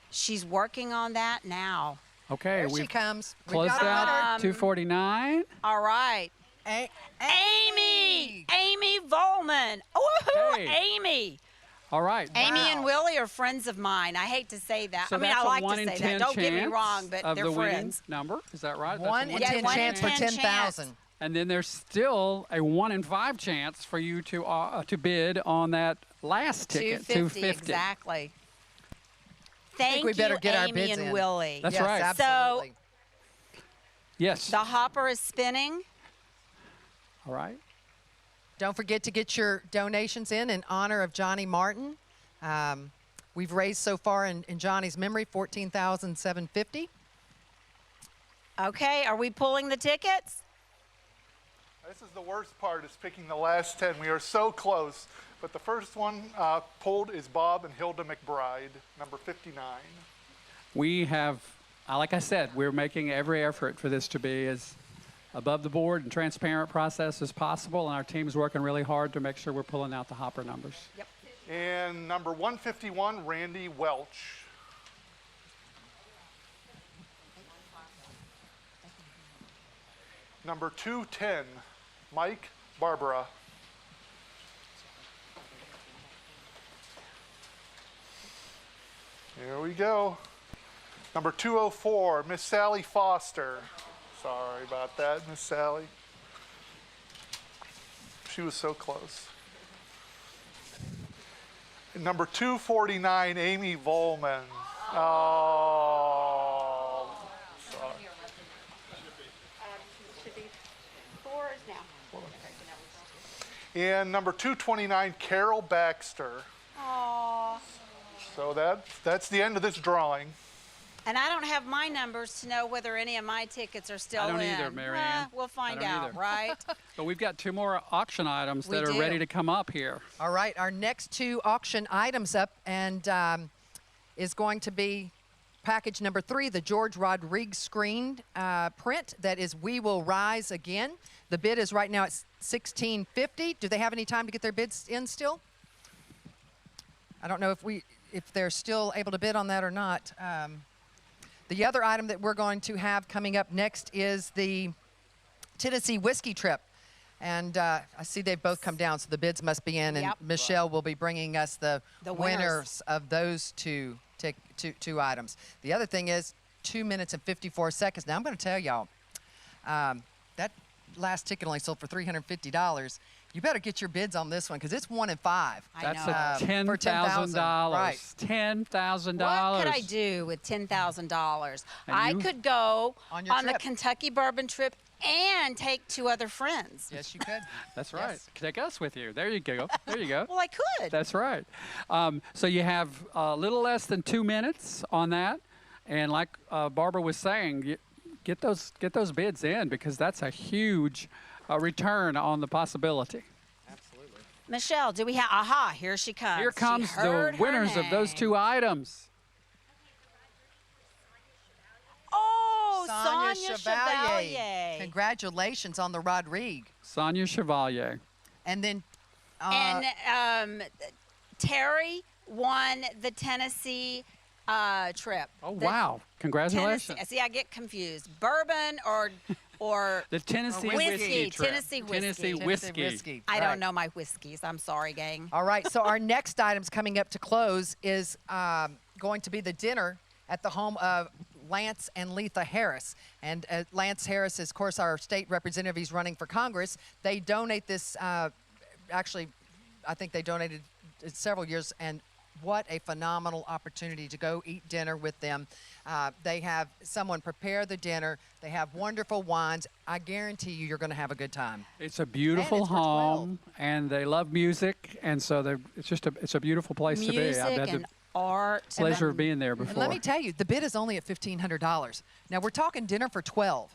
she's working on that now. Okay, There she we've comes. We closed got a winner. out 249. All right. Amy Volman. Woohoo, Hey. Amy. All right. Amy and Willie are friends of mine. I hate to say that. So I mean, that's I like a 1 to in say 10 that. Don't get me chance wrong, but of they're the winning friends. number. Is that right? That's 1 a in Yeah, 10 1 in chance for 10 10,000. And then there's still a 1 in 5 chance for you to bid on that last ticket, 250, exactly. Thank we better you, get our Amy bids and in. Willie. That's yes, right. Absolutely. Yes. The hopper is spinning. All right. Don't forget to get your donations in honor of Johnny Martin. We've raised so far in Johnny's memory $14,750. Okay, are we pulling the tickets? This is the worst part, is picking the last 10. We are so close. But the first one pulled is Bob and Hilda McBride, number 59. We have, like I said, we're making every effort for this to be as above the board and transparent process as possible, and our team's working really hard to make sure we're pulling out the hopper numbers. Yep. And number 151, Randy Welch. Number 210, Mike Barbara. Here we go. Number 204, Miss Sally Foster. Sorry about that, Miss Sally. She was so close. And number 249, Amy Volman. Oh, sorry. Should be 4 is now. And number 229, Carol Baxter. Aww. So that's the end of this drawing. And I don't have my numbers to know whether any of my tickets are still in. I don't either, Mary Ann. We'll find I don't out, either. right? But we've got 2 more auction items We that are do. ready to come up here. All right, our next 2 auction items up and is going to be package number 3, the George Rodriguez screened print. That is We Will Rise Again. The bid is right now at $16.50. Do they have any time to get their bids in still? I don't know if they're still able to bid on that or not. The other item that we're going to have coming up next is the Tennessee Whiskey Trip. And I see they've both come down, so the bids must be in. And Yep. Michelle will be bringing us the winners. winners of those two items. The other thing is 2 minutes and 54 seconds. Now, I'm going to tell y'all, that last ticket only sold for $350. You better get your bids on this one because it's 1 in 5. That's know. a $10,000. Right. $10,000. What could I do with $10,000? And I you- could go On your the trip. Kentucky bourbon trip and take 2 other friends. Yes, you could. That's right. Yes. Take us with you. There you go. There you go. Well, I could. That's right. So you have a little less than 2 minutes on that. And like Barbara was saying, get those bids in because that's a huge return on the possibility. Absolutely. Michelle, do we have? Aha, here she comes. Here comes She the heard her winners of those name. 2 items. Oh, Sonia Sonia Chevalier. Chevalier. Congratulations on the Rodrigue. Sonia Chevalier. And then And Terry won the Tennessee trip. Oh, The wow. Congratulations. Tennessee. See, I get confused. Bourbon or The Tennessee whiskey. trip. Tennessee whiskey. Tennessee whiskey. whiskey. I Right. don't know my whiskeys. I'm sorry, gang. All right, so our next items coming up to close is going to be the dinner at the home of Lance and Letha Harris. And Lance Harris is, of course, our state representative. He's running for Congress. They donate this, actually, I think they donated it several years, and what a phenomenal opportunity to go eat dinner with them. They have someone prepare the dinner. They have wonderful wines. I guarantee you're going to have a good time. It's a beautiful it's for home, and they love music, and so it's a beautiful place to be. Music I've had and the art. pleasure of being there And before. let me tell you, the bid is only at $1,500. Now, we're talking dinner for 12.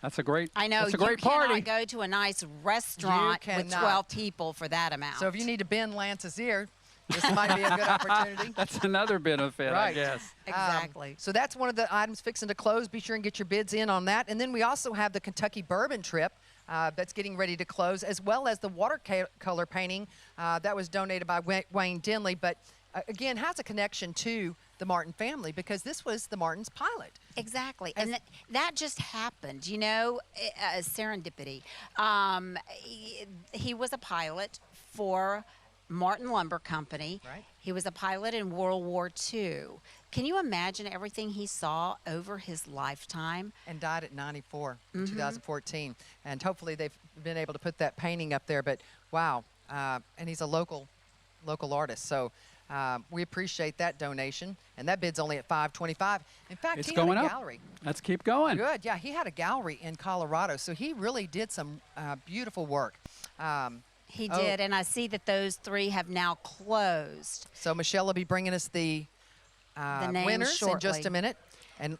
That's a great. I know That's a you great cannot party. go to a nice restaurant with cannot. 12 people for that amount. So if you need to bend Lance's ear, this might be a good opportunity. That's another benefit, I Right. guess. exactly. So that's one of the items fixing to close. Be sure and get your bids in on that. And then we also have the Kentucky Bourbon Trip that's getting ready to close, as well as the watercolor painting that was donated by Wayne Denley. But again, has a connection to the Martin family because this was the Martin's pilot. Exactly. And that just happened, you know, serendipity. He was a pilot for Martin Lumber Company. Right. He was a pilot in World War II. Can you imagine everything he saw over his lifetime? And died at 94 in 2014. And hopefully they've been able to put that painting up there. But wow, and he's a local artist. So we appreciate that donation. And that bid's only at $525. In fact, It's he going had a up. gallery. Let's keep going. Good, yeah, he had a gallery in Colorado. So he really did some beautiful work. He Oh. did, and I see that those 3 have now closed. So Michelle will be bringing us the names winners in just shortly. a minute. And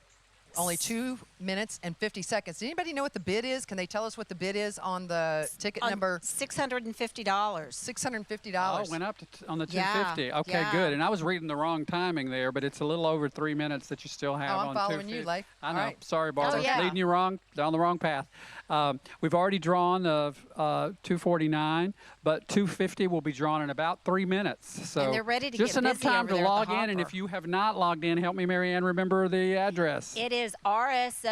only 2 minutes and 50 seconds. Does anybody know what the bid is? Can they tell us what the bid is on the ticket number? $650. $650. Oh, went up on the Yeah, 250. Okay, yeah. good. And I was reading the wrong timing there, but it's a little over 3 minutes that you still have I'm on following 250. you, Leif. I All know. right. Sorry, Barbara. yeah. Leading you wrong, down the wrong path. We've already drawn the 249, but 250 will be drawn in about 3 minutes. So And they're ready to just get enough busy time over to there at the log in. And if hopper. you have not logged in, help me, Mary Ann, remember the address. It is rso.ggo.bid,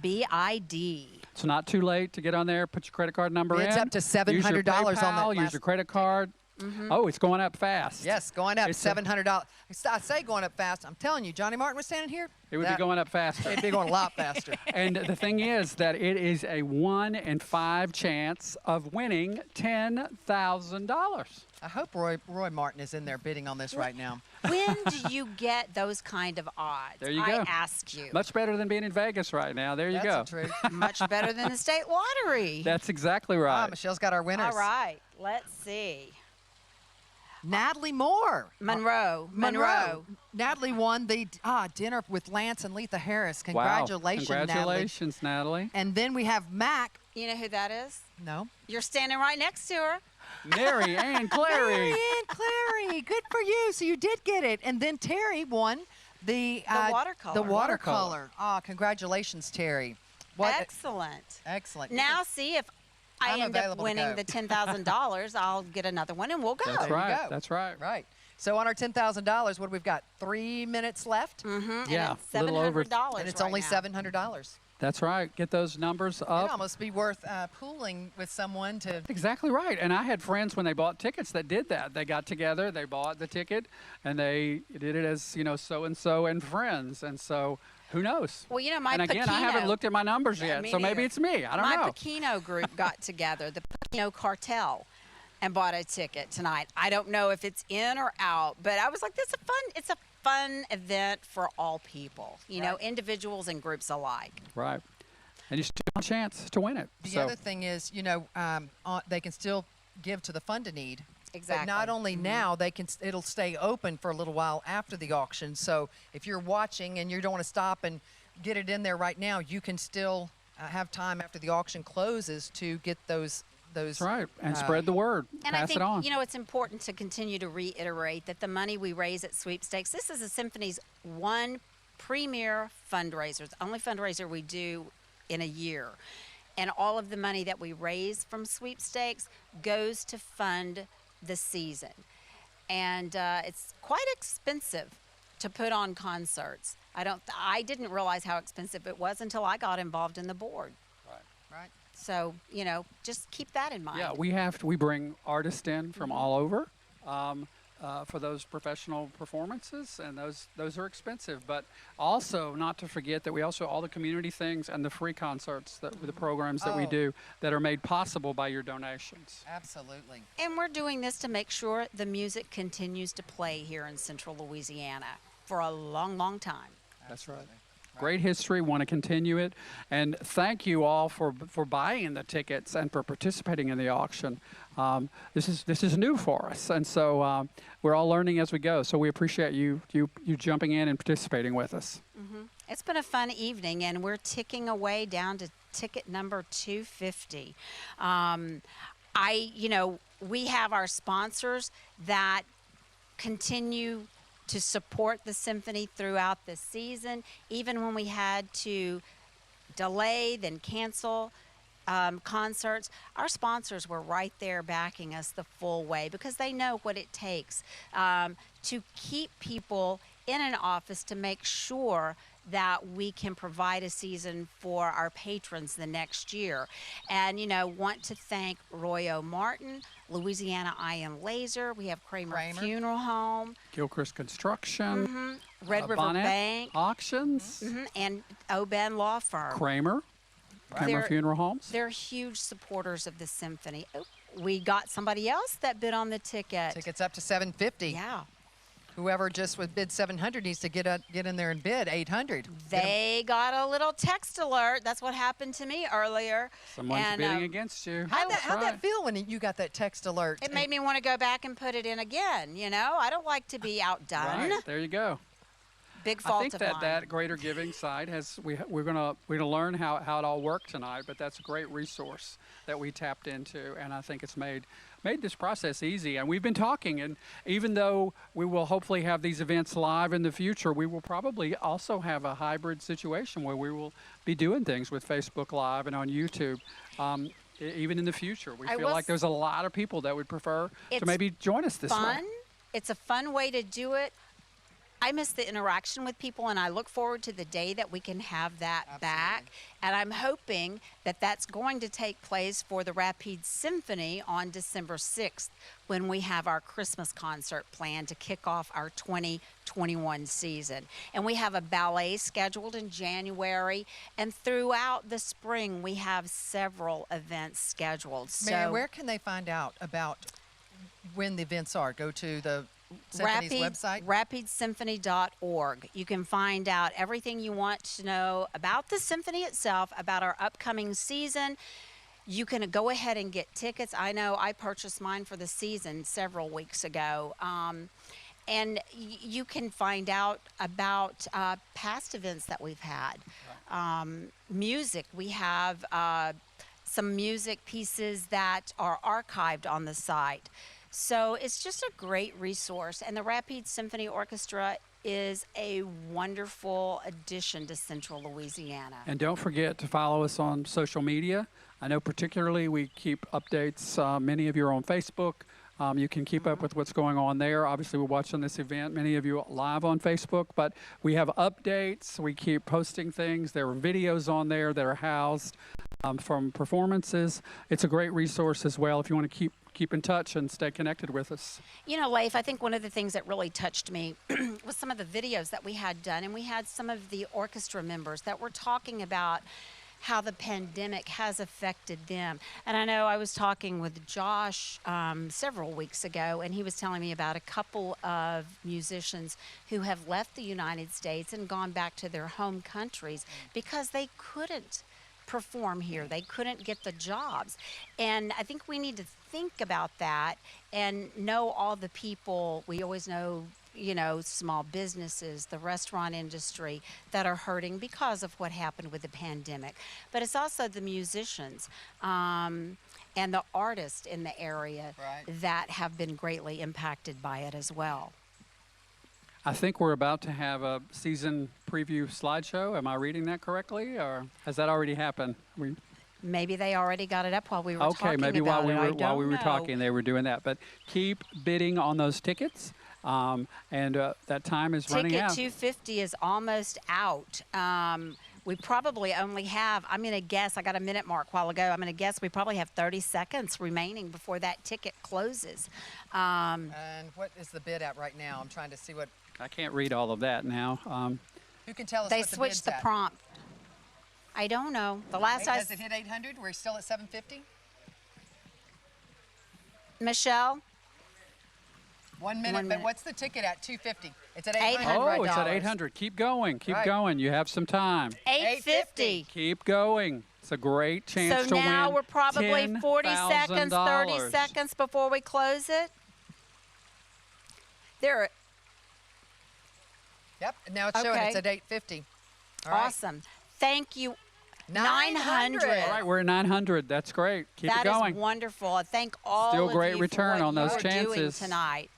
B-I-D. It's not too late to get on there. Put your credit card number It's in. up to $700 on that Use last your credit card. Oh, it's going up fast. Yes, going up It's a- $700. I say going up fast. I'm telling you, Johnny Martin was standing here. It would be going up faster. It'd be going a lot faster. And the thing is that it is a 1 in 5 chance of winning $10,000. I hope Roy Martin is in there bidding on this right now. When do you get those kind of odds? There you I go. ask you. Much better than being in Vegas right now. There you go. That's the truth. Much better than the state lottery. That's exactly right. Michelle's got our winners. All right, let's see. Natalie Moore. Monroe. Natalie won the dinner with Lance and Letha Harris. Congratulations, wow. Congratulations, Natalie. And then we have Mac. You know who that is? No. You're standing right next to her. Mary Ann Clary. Mary Ann Clary. Good for you. So you did get it. And then Terry won the watercolor. The watercolor. Congratulations, Terry. Excellent. Excellent. Now, see if I end up winning the $10,000, I'll get another one and we'll go. That's right. That's right. Right. So on our $10,000, what have we got? 3 minutes left? Mm-hmm. Yeah, and it's $700. And it's only $700. That's right. Get those numbers up. It'd almost be worth pooling with someone to. Exactly right. And I had friends when they bought tickets that did that. They got together, they bought the ticket, and they did it as, so-and-so and friends. And so who knows? Well, my And again, I haven't looked at my numbers yet, so maybe it's me. I don't know. My Pekino group got together, the Pekino Cartel, and bought a ticket tonight. I don't know if it's in or out, but I was like, it's a fun event for all people, individuals and groups alike. Right. And you still have a chance to win it. The other thing is, they can still give to the fund a need. Exactly. But not only now, it'll stay open for a little while after the auction. So if you're watching and you don't want to stop and get it in there right now, you can still have time after the auction closes to get those. That's right, and spread the word. And Pass I think, it on. it's important to continue to reiterate that the money we raise at Sweepstakes, this is the Symphony's one premier fundraiser. It's the only fundraiser we do in a year. And all of the money that we raise from Sweepstakes goes to fund the season. And it's quite expensive to put on concerts. I didn't realize how expensive it was until I got involved in the board. Right. So, just keep that in mind. Yeah, we bring artists in from all over for those professional performances, and those are expensive. But also, not to forget that we also all the community things and the free concerts, the programs that we do that are made possible by your donations. Absolutely. And we're doing this to make sure the music continues to play here in Central Louisiana for a long, long time. That's right. Great history, want to continue it. And thank you all for buying the tickets and for participating in the auction. This is new for us, and so we're all learning as we go. So we appreciate you jumping in and participating with us. Mm-hmm. It's been a fun evening, and we're ticking away down to ticket number 250. We have our sponsors that continue to support the symphony throughout the season, even when we had to delay, then cancel concerts. Our sponsors were right there backing us the full way because they know what it takes to keep people in an office to make sure that we can provide a season for our patrons the next year. And, want to thank Royo Martin, Louisiana Iron Laser. We have Kramer Funeral Home. Gilchrist Construction. Red River Bonnet Bank. Auctions. And Oban Law Firm. Kramer Funeral Homes. They're huge supporters of the symphony. We got somebody else that bid on the ticket. Tickets up to $750. Yeah. Whoever just would bid $700 needs to get in there and bid $800. They got a little text alert. That's what happened to me earlier. Someone's bidding against you. How'd that feel when you got that text alert? It made me want to go back and put it in again. I don't like to be outdone. Right, there you go. Big fault I think of mine. that Greater Giving side we're gonna learn how it all worked tonight. But that's a great resource that we tapped into, and I think it's made this process easy. And we've been talking, and even though we will hopefully have these events live in the future, we will probably also have a hybrid situation where we will be doing things with Facebook Live and on YouTube. Even in the future, we feel like there's a lot of people that would prefer to maybe join us this way. It's a fun way to do it. I miss the interaction with people, and I look forward to the day that we can have that back. And I'm hoping that that's going to take place for the Rapide Symphony on December 6th when we have our Christmas concert planned to kick off our 2021 season. And we have a ballet scheduled in January, and throughout the spring we have several events scheduled. Mary, where can they find out about when the events are? Go to the Symphony's website? RapideSymphony.org. You can find out everything you want to know about the symphony itself, about our upcoming season, You can go ahead and get tickets. I know I purchased mine for the season several weeks ago. And you can find out about past events that we've had. Music, we have some music pieces that are archived on the site. So it's just a great resource. And the Rapides Symphony Orchestra is a wonderful addition to Central Louisiana. And don't forget to follow us on social media. I know particularly we keep updates, many of you are on Facebook. You can keep up with what's going on there. Obviously, we're watching this event, many of you live on Facebook, but we have updates. We keep posting things. There are videos on there that are housed from performances. It's a great resource as well if you want to keep in touch and stay connected with us. You know, Leif, I think one of the things that really touched me was some of the videos that we had done, and we had some of the orchestra members that were talking about how the pandemic has affected them. And I know I was talking with Josh several weeks ago, and he was telling me about a couple of musicians who have left the United States and gone back to their home countries because they couldn't perform here. They couldn't get the jobs. And I think we need to think about that and know all the people. We always know, you know, small businesses, the restaurant industry that are hurting because of what happened with the pandemic. But it's also the musicians and the artists in the area that have been greatly impacted by it as well. I think we're about to have a season preview slideshow. Am I reading that correctly, or has that already happened? Maybe they already got it up while we were talking. Okay, maybe while we were know. talking, they were doing that. But keep bidding on those tickets, and that time is running out. Ticket 250 is almost out. We probably only have, I'm going to guess, I got a minute mark a while ago, I'm going to guess we probably have 30 seconds remaining before that ticket closes. And what is the bid at right now? I'm trying to see what. I can't read all of that now. Who can tell us they what the switched the bid's at? prompt. I don't know. The last I Has it hit 800? We're still at 750? Michelle? 1 minute, One minute. but what's the ticket at 250? It's at 800. Oh, it's at 800. Keep going. Keep going. You have some time. 850. Keep going. It's a great chance to So win. now we're probably 40 seconds, 30 $10,000. seconds before we close it. There. Yep, now it's showing Okay. it's at 850. All right. Awesome. Thank you. 900. All right, we're at 900. That's great. Keep it going. That is wonderful. I thank all Still of great you return for what on those you are doing chances. tonight.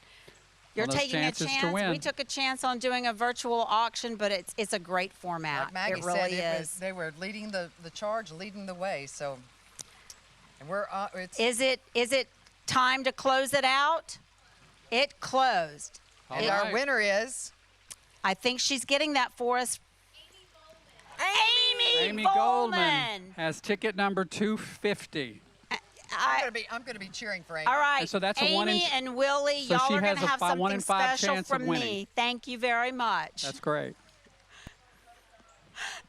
You're those taking a chances to chance. win. We took a chance on doing a virtual auction, but it's a great format. Like Maggie it really said, is. they were leading the charge, leading the way. So, and we're it's Is it time to close it out? It closed. All and right. our winner is I think she's getting that for us. Amy Goldman has ticket number 250. I'm gonna be cheering for Amy. All right, And so that's a Amy one in- and Willie, so y'all she are going has to a have something 1 in 5 special chance of from winning. me. Thank you very much. That's great.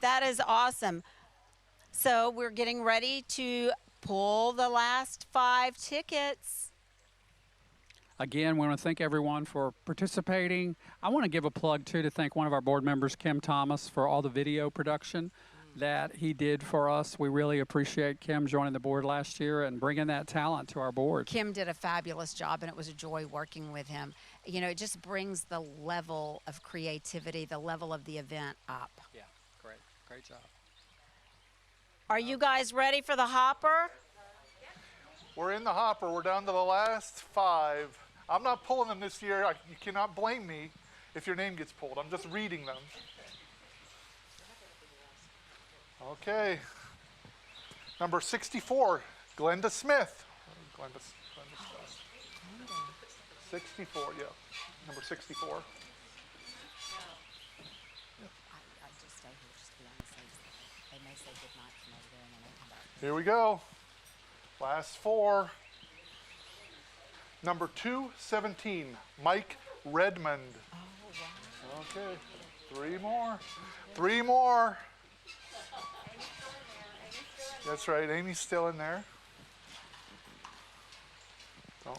That is awesome. So we're getting ready to pull the last 5 tickets. Again, we want to thank everyone for participating. I want to give a plug, too, to thank one of our board members, Kim Thomas, for all the video production that he did for us. We really appreciate Kim joining the board last year and bringing that talent to our board. Kim did a fabulous job, and it was a joy working with him. You know, it just brings the level of creativity, the level of the event up. Yeah, great. Great job. Are you guys ready for the hopper? We're in the hopper. We're down to the last 5. I'm not pulling them this year. You cannot blame me if your name gets pulled. I'm just reading them. Okay. Number 64, Glenda Smith. Glenda Smith. 64, yeah. Number 64. I just stay here just to be on the safe side. They may say good night from over there and then they come back. Here we go. Last 4. Number 217, Mike Redmond. Oh, wow. Okay, 3 more. 3 more. That's right, Amy's still in there. Oh.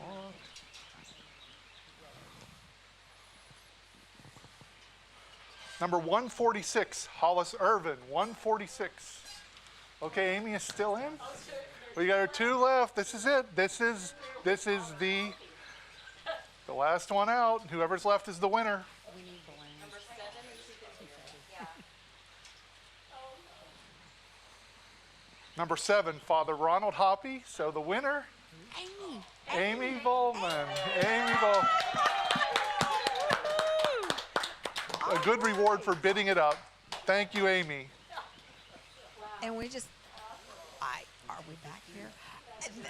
Number 146, Hollis Irvin, 146. Okay, Amy is still in. We got our 2 left. This is it. This is the last one out. Whoever's left is the winner. Number 7, Father Ronald Hoppy. So the winner, Amy Volman. Amy Volman. A good reward for bidding it up. Thank you, Amy. And we just, are we back here?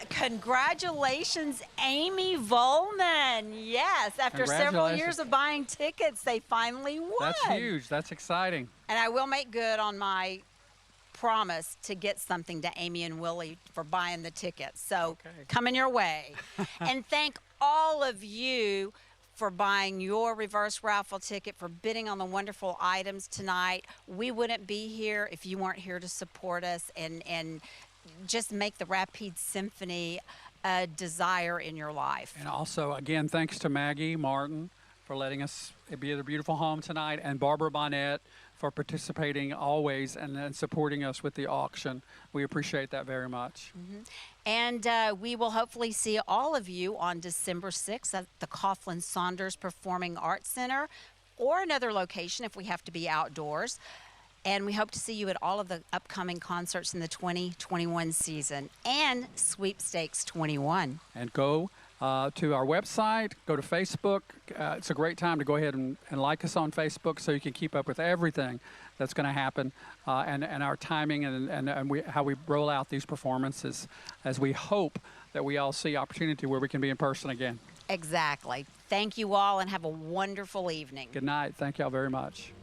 Congratulations, Amy Volman. Yes, after several years of buying tickets, they finally won. That's huge. That's exciting. And I will make good on my promise to get something to Amy and Willie for buying the tickets. So coming your way. And thank all of you for buying your reverse raffle ticket, for bidding on the wonderful items tonight. We wouldn't be here if you weren't here to support us and just make the Rapide Symphony a desire in your life. And also, again, thanks to Maggie Martin for letting us be at a beautiful home tonight, and Barbara Bonnet for participating always and supporting us with the auction. We appreciate that very much. And we will hopefully see all of you on December 6th at the Coughlin Saunders Performing Arts Center, or another location if we have to be outdoors. And we hope to see you at all of the upcoming concerts in the 2021 season and Sweepstakes 21. And go to our website, go to Facebook. It's a great time to go ahead and like us on Facebook so you can keep up with everything that's going to happen and our timing and how we roll out these performances, as we hope that we all see opportunity where we can be in person again. Exactly. Thank you all and have a wonderful evening. Good night. Thank you all very much.